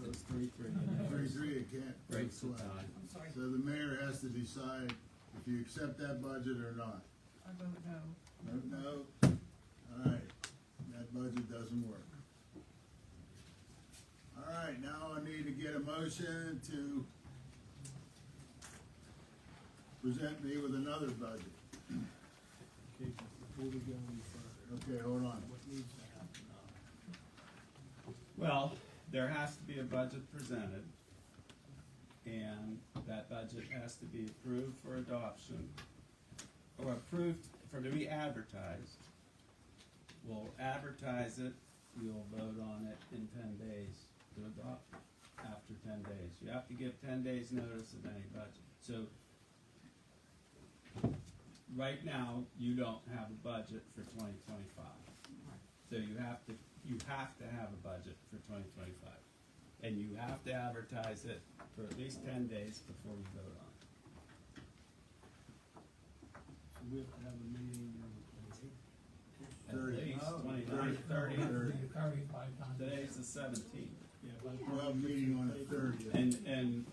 it's 3-3. 3-3, it can't. Breaks the flat. tie. I'm sorry. So the mayor has to decide if you accept that budget or not. I vote no. No? Alright, that budget doesn't work. Alright, now I need to get a motion to present me with another budget. Okay, before we go any further, Okay, hold on. what needs to happen now? Well, there has to be a budget presented, and that budget has to be approved for adoption, or approved for to be advertised. We'll advertise it, you'll vote on it in 10 days to adopt after 10 days. You have to give 10 days notice of any budget. So, right now, you don't have a budget for 2025. So you have to have a budget for 2025. And you have to advertise it for at least 10 days before you vote on it. So we have to have a meeting on the 28th? At 30. least Oh, 29, 30. 30 by the time. Today's the 17th. Yeah, by the time We'll have a meeting on the 30th. And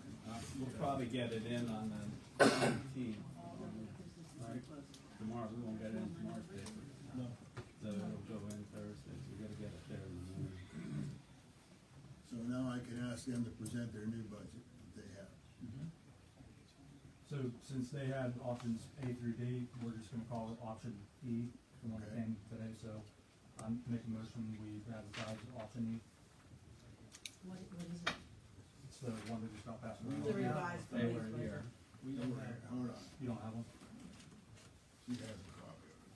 we'll probably get it in on the 17th. Right? Tomorrow, we won't get it in tomorrow's paper. No. So it'll go in Thursday, so we gotta get it there in the morning. So now I can ask them to present their new budget that they have. So since they had options A through D, we're just gonna call it option E, the one that Okay. came today, so I'm making a motion, we advertise option E. What is it? It's the one that just got passed around. The revised They police were budget. here. We Don't don't worry, have, hold on. You don't have one? She has a copy of it.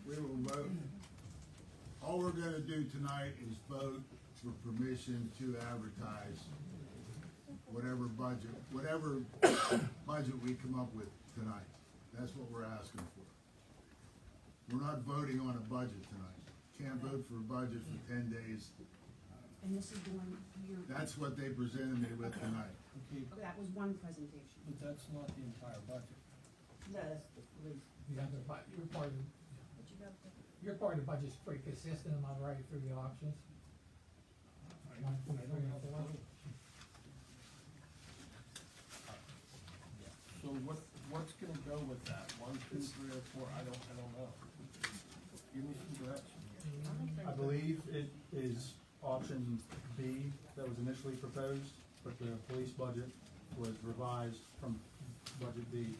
We will vote. All we're gonna do tonight is vote for permission to advertise whatever budget we come up with tonight. That's what we're asking for. We're not voting on a budget tonight. Can't vote for a budget for 10 days. And this is the one you're, That's what they presented me with tonight. okay, oh, that was one presentation. but that's not the entire budget. No, that's the police. You have the, your part of, But you got the. your part of the budget's pretty consistent, am I right, through the options? I don't have a clue. So what's gonna go with that? 1, 2, 3, or 4? I don't know. Give me some direction here. I believe it is option B that was initially proposed, but the police budget was revised from budget B.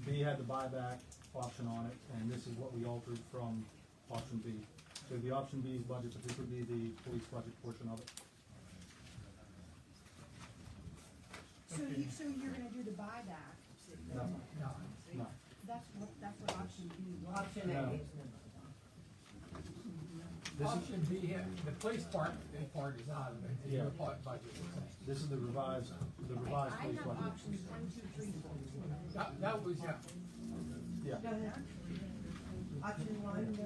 B had the buyback option on it, and this is what we altered from option B. So the option B's budget, but this would be the police budget portion of it. So you're gonna do the buyback? No, No. no. That's what option B was. Option No. A is This is, Option B, the police part is out of it, and your Yeah. part budget is in. this is the revised I police have budget. options 1, 2, 3, 4. That was, yeah, Yeah. Go ahead. Option one,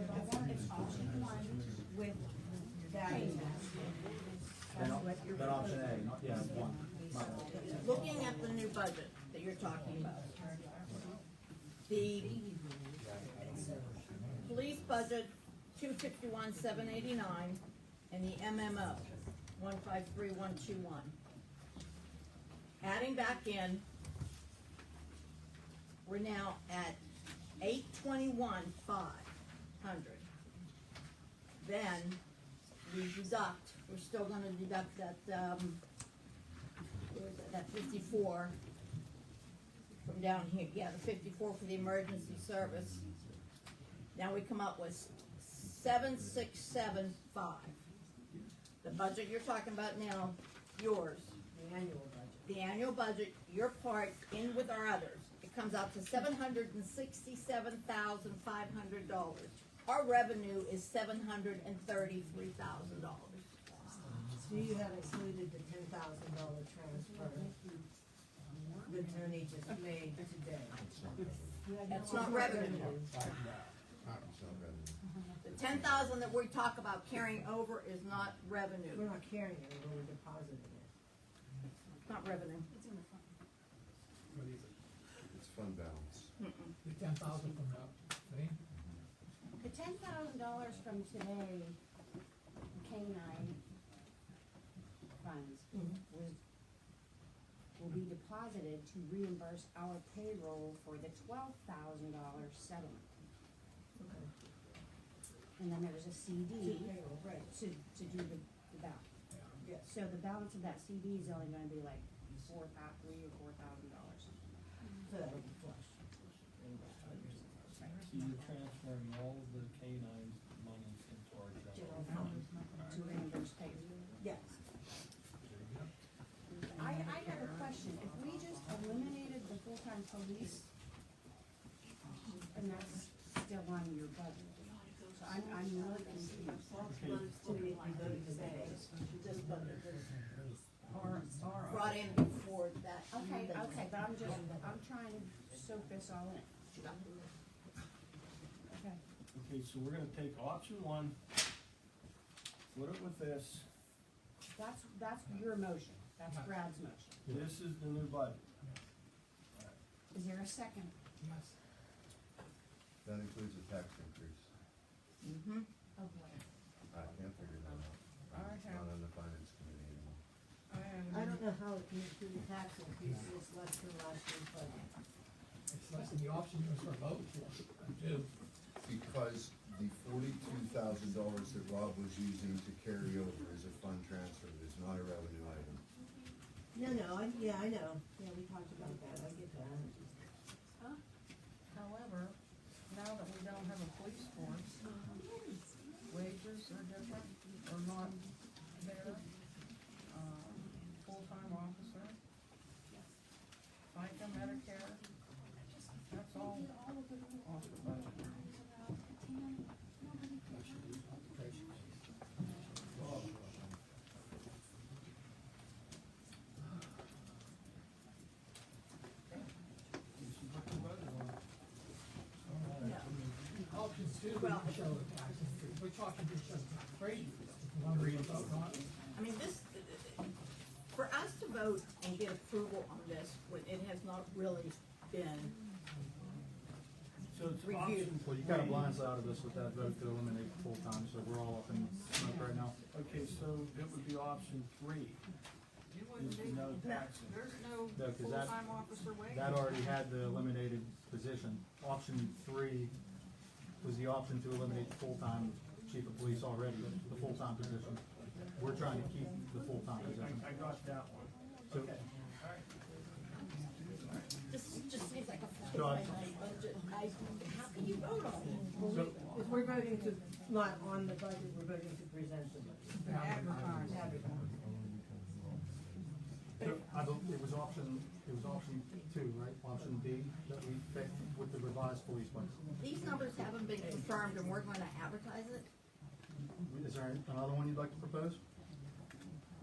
It's option 1 with that. Then option A, not, yeah, one. My bad. Looking at the new budget that you're talking about, the police budget, 251,789, and the MMO, 153,121. Adding back in, we're now at 821,500. Then we deduct, we're still gonna deduct that, what was it, that 54 from down here, yeah, the 54 for the emergency service. Now we come up with 7675. The budget you're talking about now, yours, The annual budget. the annual budget, your part in with our others, it comes out to $767,500. Our revenue is $733,000. So you have included the $10,000 transfer the attorney just made today. That's not revenue. The 10,000 that we talk about carrying over is not revenue. We're not carrying it, we're depositing it. It's not revenue. What is it? It's fund balance. The 10,000 from the thing? The $10,000 from today, canine funds, will be deposited to reimburse our payroll for the $12,000 settlement. Okay. And then there's a CD Payroll, right. to do the balance. Yes. So the balance of that CD is only gonna be like $3,000 or $4,000. So that'll be flush. So you're transferring all of the canine monies into our general fund? To reimburse payroll. Yes. I have a question, if we just eliminated the full-time police, and that's still on your budget, so I'm really confused. Brought in before that. Okay, but I'm trying to soak this all in. Okay. Okay, so we're gonna take option one, split it with this, That's your motion, that's Brad's motion. this is the new budget. Is there a second? Yes. That includes a tax increase. Mm-hmm. Oh, boy. I can't figure that out. It's not on the finance committee anymore. I don't know how it can include a tax increase, it's less than last year's budget. It's less than the option you for a vote for, too. Because the $42,000 that Rob was using to carry over is a fund transfer, it's not a revenue item. No, I know, yeah, we talked about that, I get that. However, now that we don't have a police force, wages are different, or not there. Full-time officer, FICA, Medicare, that's all off the budget. Option two, Well, we show the tax increase, we're talking to show tax rate, if you want to read a vote on it. I mean, this, for us to vote and get approval on this, when it has not really been, So it's Review. option, well, you got a blind side of this with that vote to eliminate full-time, so we're all up in smoke right now. Okay, so it would be option three, You wouldn't is be, no tax there's increase. no No, 'cause that- full-time officer wages. That already had the eliminated position. Option three was the option to eliminate the full-time chief of police already, the full-time position. We're trying to keep the full-time position. I got that one. So, Okay, all right. this just seems like a John. finite budget. How can you vote on it? Well, if we're voting to, not on the budget, we're voting to present the budget. Advertise. Advertise. So, it was option two, right? Option D that we picked with the revised police budget. These numbers haven't been confirmed and we're gonna advertise it? Is there another one you'd like to propose?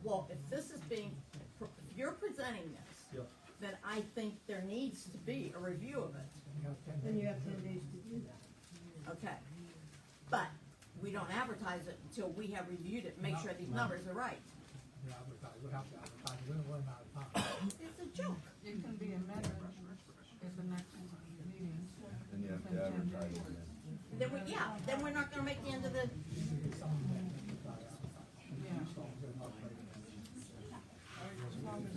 Well, if this is being, if you're presenting this, Yep. then I think there needs to be a review of it. Then you have 10 days to do that. Okay. But we don't advertise it until we have reviewed it, and make sure these numbers are right. We advertise, we have to advertise, we don't run out of time. It's a joke. It can be amended at the next meeting. And you have to advertise it. Then we're not gonna make the end of the, Yeah. As long as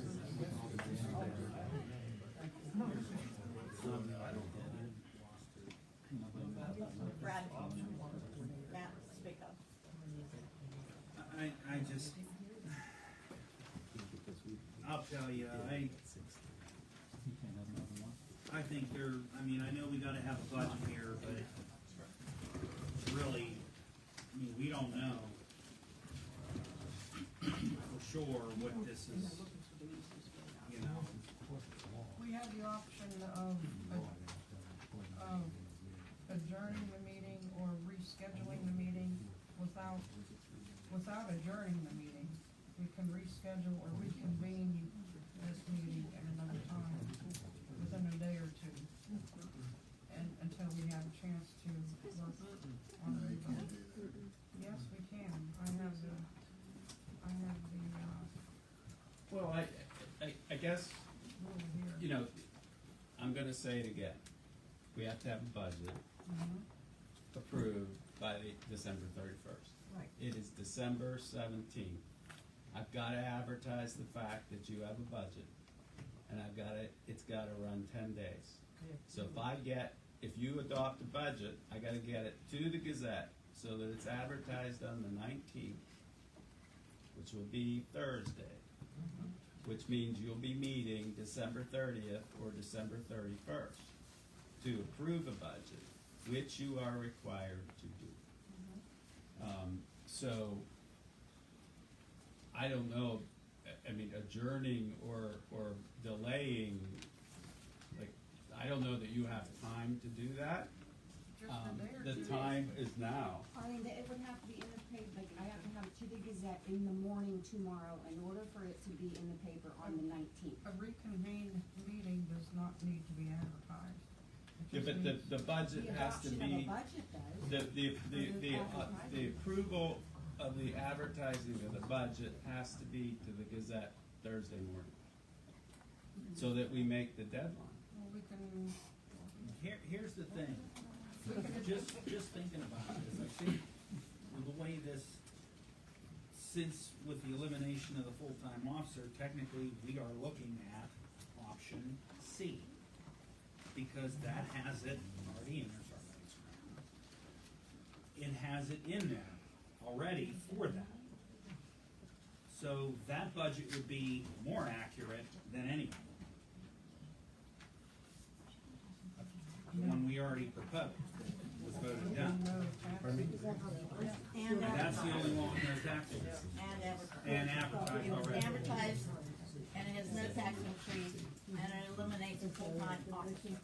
Brad, Matt, speak up. I just, I'll tell you, think I mean, I know we gotta have a budget here, but really, I mean, we don't know for sure what this is, you know. We have the option of adjourning the meeting or rescheduling the meeting without adjourning the meeting. We can reschedule or reconvene this meeting at another time within a day or two. And until we have a chance to work on the budget. Yes, we can. I have the, Well, I guess, rule here. you know, I'm gonna say it again. We have to have a budget approved by December 31st. Right. It is December 17th. I've gotta advertise the fact that you have a budget, and it's gotta run 10 days. So if you adopt a budget, I gotta get it to the Gazette so that it's advertised on the 19th, which will be Thursday, which means you'll be meeting December 30th or December 31st to approve a budget, which you are required to do. So, I don't know, I mean, adjourning or delaying, like, I don't know that you have time to do that. Just a day or The two. time is now. I mean, it would have to be in the paper, like, I have to have it to the Gazette in the morning tomorrow in order for it to be in the paper on the 19th. A reconvened meeting does not need to be advertised. It Yeah, just but needs- the budget has to The adoption be, of a budget does. the approval of the advertising of the budget has to be to the Gazette Thursday morning, so that we make the deadline. Well, we can, Here's the thing, just thinking about this, I think with the way this, since with the elimination of the full-time officer, technically, we are looking at option C. Because that has it already in there, sorry, it's around. It has it in there already for that. So that budget would be more accurate than any. The one we already proposed, that was voted down. And That's the only one with no tax increase. And advertised It was already. advertised, and it has no tax increase, and it eliminates a full-time officer.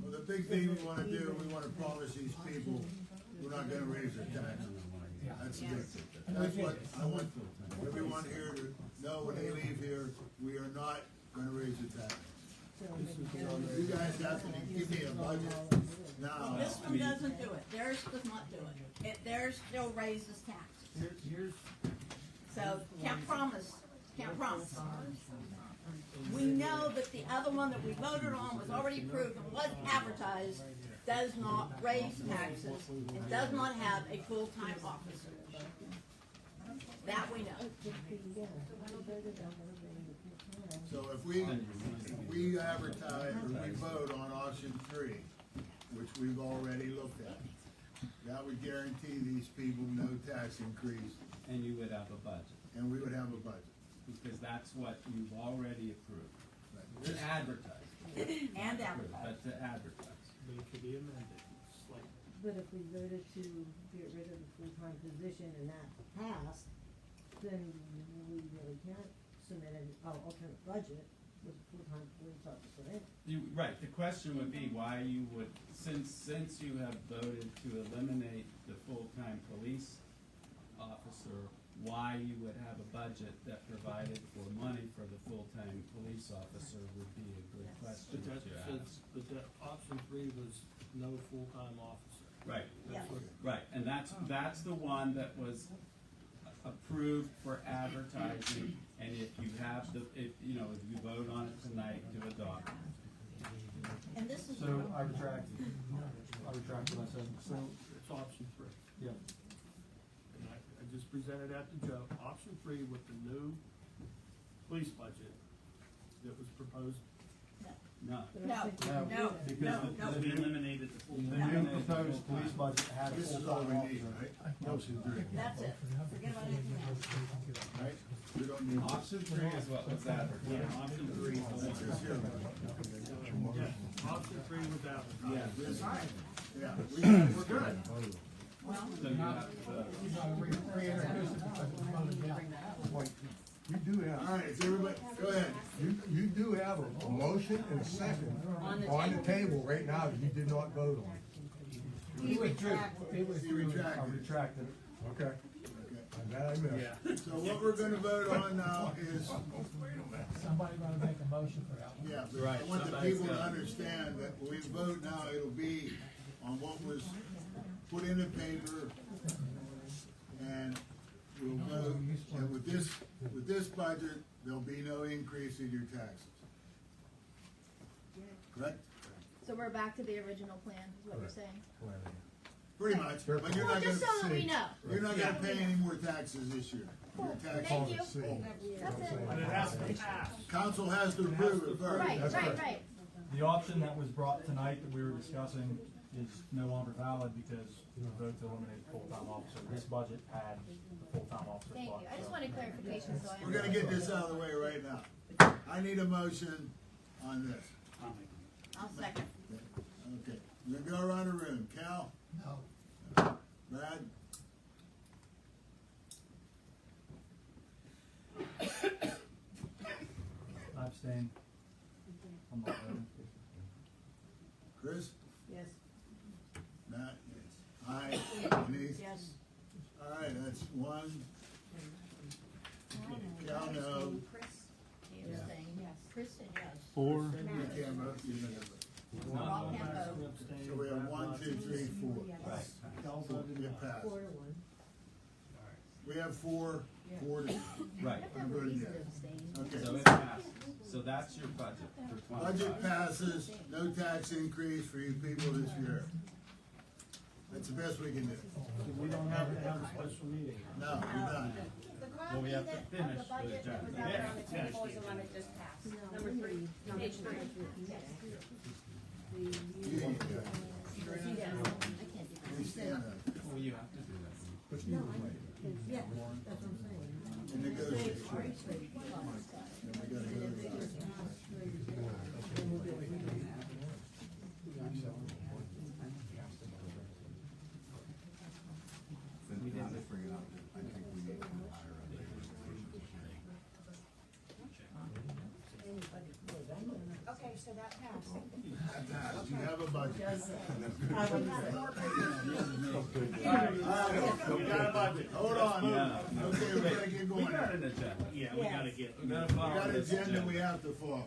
Well, the big thing we wanna do, we wanna promise these people, we're not gonna raise their taxes. That's the big thing. That's what I want everyone here to know when they leave here, we are not gonna raise the taxes. So you guys have to give me a budget now. This one doesn't do it, theirs does not do it, theirs still raises taxes. Here's, So, can't promise. We know that the other one that we voted on was already approved and was advertised, does not raise taxes, and does not have a full-time officer. That we know. So if we advertise, or we vote on option 3, which we've already looked at, that would guarantee these people no tax increase, And you would have a budget, and we would have a budget. because that's what you've already approved. To This- advertise. And advertise. But to advertise. But it could be amended slightly. But if we voted to get rid of the full-time position and that passed, then we really can't submit an alternate budget with a full-time police officer in it. Right, the question would be why you would, since you have voted to eliminate the full-time police officer, why you would have a budget that provided for money for the full-time police officer would be a good question But to that, ask. but that option 3 was no full-time officer. Right, Yeah. right, and that's the one that was approved for advertising, and if you vote on it tonight to adopt it. And this is. So I retract what I said. So, It's option 3. yeah, And I just presented that to Joe, option 3 with the new police budget that was proposed None. No, no, Because no, the- no. We eliminated the full. The new proposed police budget had a This is all full-time we need, officer. right? Motion three, That's it, forget about anything else. right? We don't need. Option three is what was advertised. Yeah, option three. That's just here. Yeah, option three was advertised. Yeah, this, yeah, we're good. So you have to, You gotta reintroduce it because it's voted down. You do have. All right, is everybody, go ahead. You do have a motion and a second on the table right now that you did not vote on. He withdrew. He He withdrew. I retracted. retracted it. Okay. I'm glad I missed. So what we're gonna vote on now is, Somebody gotta make a motion for that one. yeah, but I Right, want the somebody's people to got it. understand that when we vote now, it'll be on what was put in the paper. And we'll vote, and with this budget, there'll be no increase in your taxes. Correct? So we're back to the original plan, is what you're saying? Pretty much, but you're Well, not just so that we gonna, know. you're not gonna pay any more taxes this year. Your tax- Thank you. See. That's it. But it has to pass. Council has to approve it first. Right, That's right, correct. right. The option that was brought tonight that we were discussing is no longer valid because the vote to eliminate the full-time officer. This budget had the full-time officer. Thank slot, you. I just so- wanted clarification, so I. We're gonna get this out of the way right now. I need a motion on this. I'll second. Okay, we're gonna go around the room. Cal? No. Brad? I abstain. I'm not voting. Chris? Yes. Matt? Aye. Denise? Yes. All right, that's one. Cal, no. You're saying, yes. Chris said yes. You can't vote, you can vote. Rob can't vote. So we have 1, 2, 3, 4. right. Cal voted It no. passed. 4-1. We have 4, 4 to. Right. I'm voting yes. So Okay. it passes. So that's your budget for Budget 25. passes, no tax increase for you people this year. That's the best we can do. We don't have to have a special meeting. No, we're done. The Well, we copy have to that, of finish the budget the that was agenda. out on the table is the one that just passed. Number three, page three. You- you stand up. Well, you have to do that. Yeah, that's what I'm saying. And negotiate. And we gotta go to that. Then we didn't bring it up, I think we need to hire a labor. Okay, so that passed. You have a budget. We have more business. All right, we got a budget. Hold on. Yeah. Okay, we gotta get We going. got an agenda. Yeah, we gotta get. We gotta We follow got an this agenda we have to follow.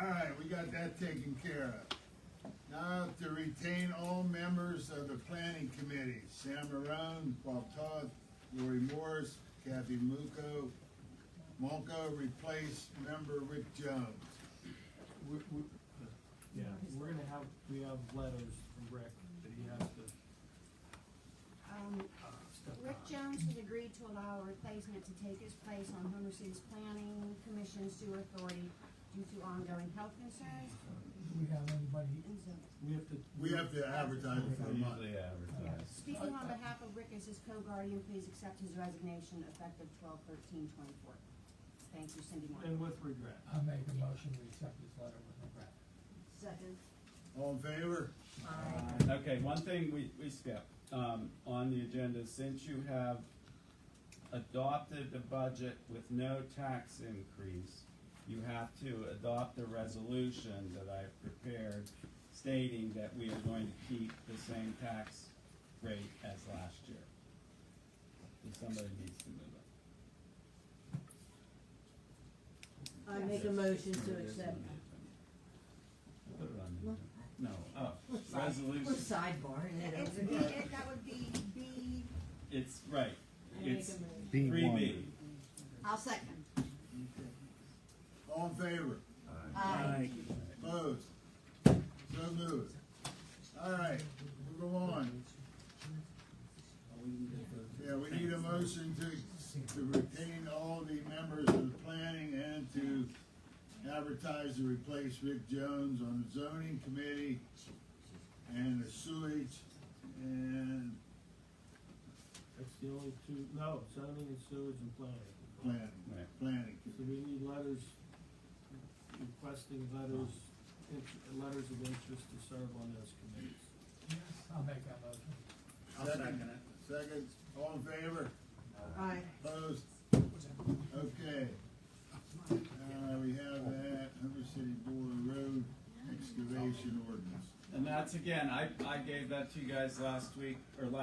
All right, we got that taken care of. Now to retain all members of the planning committee, Sam Marone, Bob Todd, Lori Morris, Kathy Monco, replace member Rick Jones. Yeah, we have letters from Rick that he has to, step Rick out. Jones has agreed to allow a replacement to take his place on Homer City's Planning Commission Sewer Authority due to ongoing health concerns. Do we have anybody? And so, We have to advertise it for a month. Usually advertise. speaking on behalf of Rick as his co-guardian, please accept his resignation effective 12/13/24. Thank you, Cindy Moore. And with regret. I make a motion, we accept this letter with regret. Second. All in favor? Okay, one thing we skipped, on the agenda, since you have adopted the budget with no tax increase, you have to adopt a resolution that I've prepared stating that we are going to keep the same tax rate as last year. So somebody needs to move it. I make a motion to accept. Put it on the agenda. No, We're resolution, sideboarding it It's, over here. that would be B. it's, right, I make it's a motion. 3B. I'll second. All in favor? Aye. Opposed? So moved. All right, we'll go on. Yeah, we need a motion to retain all the members of the planning and to advertise advertise to replace Rick Jones on the zoning committee and the sewage and That's the only two, no, zoning and sewage and planning. planning. So we need letters, requesting letters of interest to serve on those committees. Yes, I'll make that motion. I'll second it. Second, all in favor? Aye. Opposed? Okay. We have that, Humber City Borough Road excavation ordinance. And that's again, I gave that to you guys last week, or 2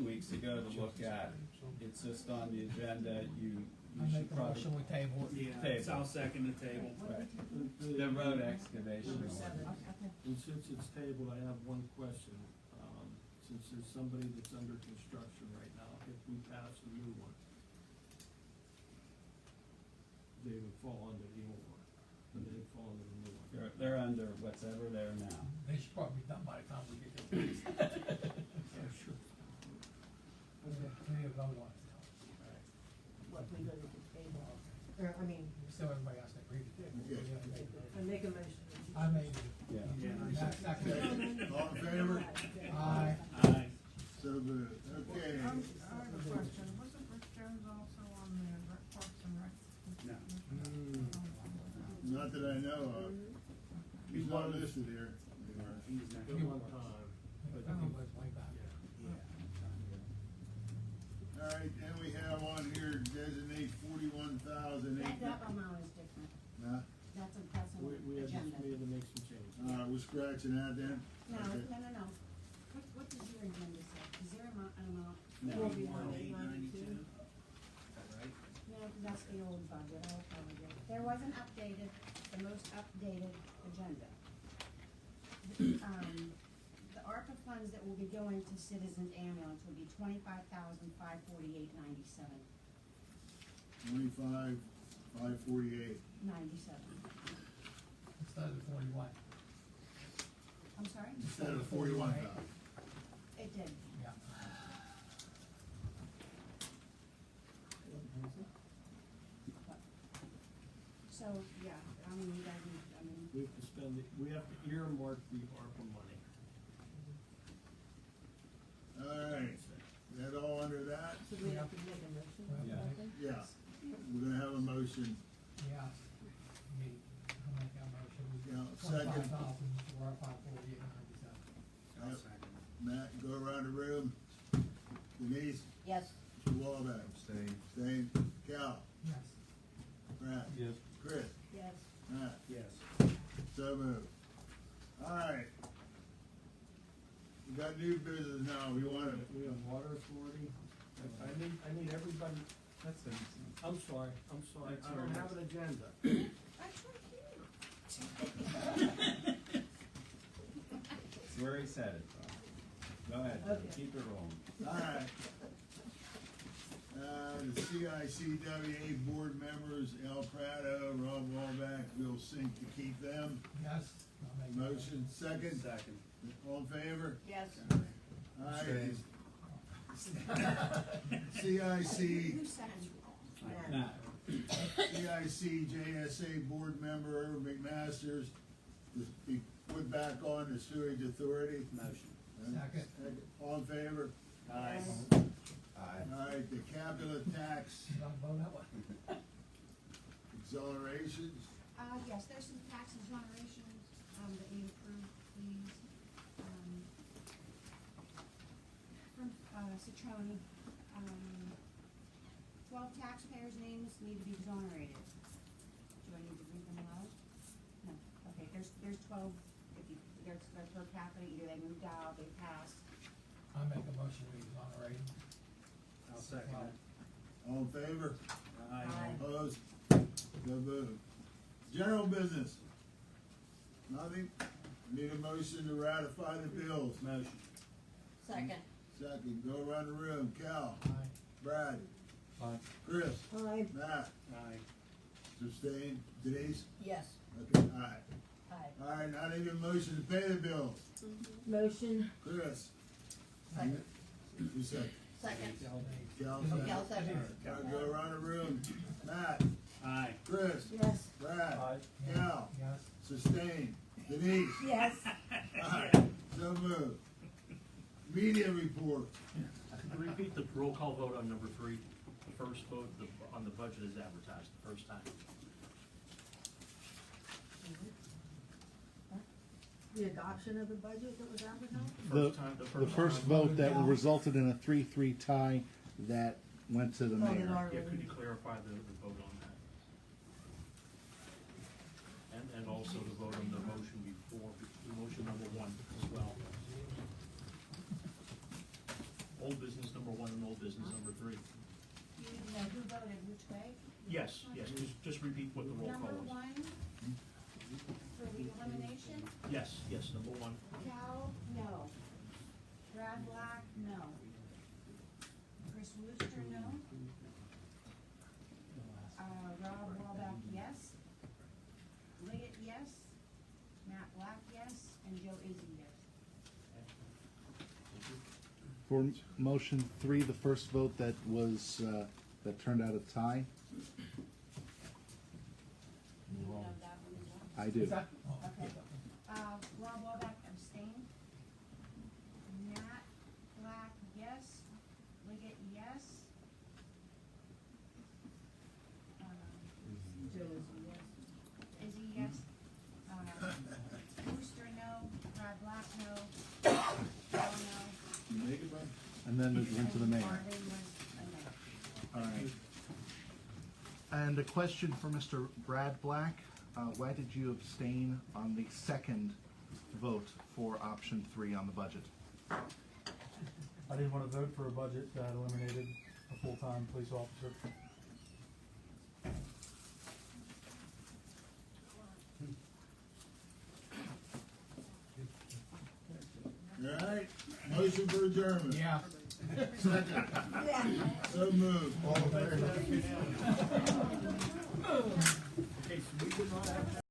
weeks ago to look at. It's just on the agenda, you I make should the probably. motion, we table it. Yeah, I'll second the table. Right. The road excavation Number seven. ordinance. And since it's tabled, I have one question. Since there's somebody that's under construction right now, if we pass a new one, they would fall under the old one, but they'd fall under the new one. They're under what's ever there now. They should probably be done by the time we get to it. Sure. We need a vote on it. What we gonna do, table, or, I mean, So everybody has to agree to it. Yes. I make a motion. I made it. Yeah. Second. All in favor? Aye. Aye. So moved. Okay. I have a question, wasn't Rick Jones also on the Parks and Rec? No. Not that I know of. He's not listed here. He's not. At one time. I think it was way back. All right, then we have on here designate 41,000 That acre. amount is different. Nah, That's an We agenda. had to make some changes. we're scratching that then? No, Okay. no. What does your agenda say? Is there an amount? No, Will be 892. No, that's the old budget, I'll probably get it. There was an updated, the most updated agenda. The ARPA funds that will be going to Citizens Ambulance will be 25,548.97. 25,548. 97. Instead of 41. I'm sorry? Instead of 41,000. It did. Yeah. So, yeah, I mean, you guys need, We have to spend it, we have to earmark the ARPA money. All right, is that all under that? So we have to make a motion? Yeah. Yeah, we're gonna have a motion. Yeah. Me, I'll make that motion. Yeah, second. 25,548.97. I'll second it. Matt, go around the room. Denise, Yes. Mr. Wallback, Staying, Cal, Yes. Brad, Yes. Chris, Yes. Matt, Yes. so moved. All right. We got new business now, we want to, We have water authority. I need everybody, That's it. I'm sorry, That's I don't all have right. an agenda. It's where he said it, Tom. Go ahead, Jim. Okay. Keep it rolling. all right. The CICWA board members, El Prado, Rob Wallback, Bill Sink to keep them. Yes. I'll make that Motion second, Second. all in favor? Yes. All right. CIC, Who seconded? Now, CIC JSA board member McMasters to be put back on the sewage authority. Motion. Second. All in favor? Aye. All right, the capital tax You want to vote that one? exonerations. Yes, there's some tax exonerations, that need approved, please. From, Citrone, 12 taxpayers' names need to be exonerated. Do I need to read them aloud? No, okay, there's 12, if you, there's per capita, either they moved out, they passed. I make a motion we exonerate him. I'll second it. All in favor? Aye. Opposed? So moved. General business. Nothing? Need a motion to ratify the bills. Motion. Second. Second, go around the room. Cal, Aye. Brad, Aye. Chris, Aye. Matt, Aye. Sustained, Denise? Yes. Okay, aye. Aye. All right, now I need a motion to pay the bills. Motion. Chris? Second. You said. Second. Cal, Oh, second. Cal second. All right, go around the room. Matt, Aye. Chris? Yes. Brad? Aye. Cal? Yes. Sustained. Denise? Yes. Aye. So moved. Media report. Repeat the roll call vote on number 3. The first vote on the budget is advertised, the first time. The adoption of the budget that was advertised? The first vote that resulted in a 3-3 tie that went to the mayor. Yeah, could you clarify the vote on that? And also the vote on the motion before, motion number 1 as well. Old business number 1 and old business number 3. You know who voted which way? Yes, just repeat what the roll call Number was. 1, for the elimination, Yes, number 1. Cal, no. Brad Black, no. Chris Wooster, no. Rob Wallback, yes. Liggett, yes. Matt Black, yes. And Joe Izzy, yes. For motion 3, the first vote that was, that turned out a tie, You know that one as well? I do. Okay. Rob Wallback abstained. Matt Black, yes. Liggett, yes. Joe Izzy, yes. Izzy, yes. Wooster, no. Brad Black, no. Joe, no. You make it, bud? And then it went to the mayor. Marvin was a no. All right. And a question for Mr. Brad Black. Why did you abstain on the second vote for option 3 on the budget? I didn't wanna vote for a budget that eliminated a full-time police officer. All right, motion for adjournment. Yeah. Second. So moved. All in favor? Okay, so we did not have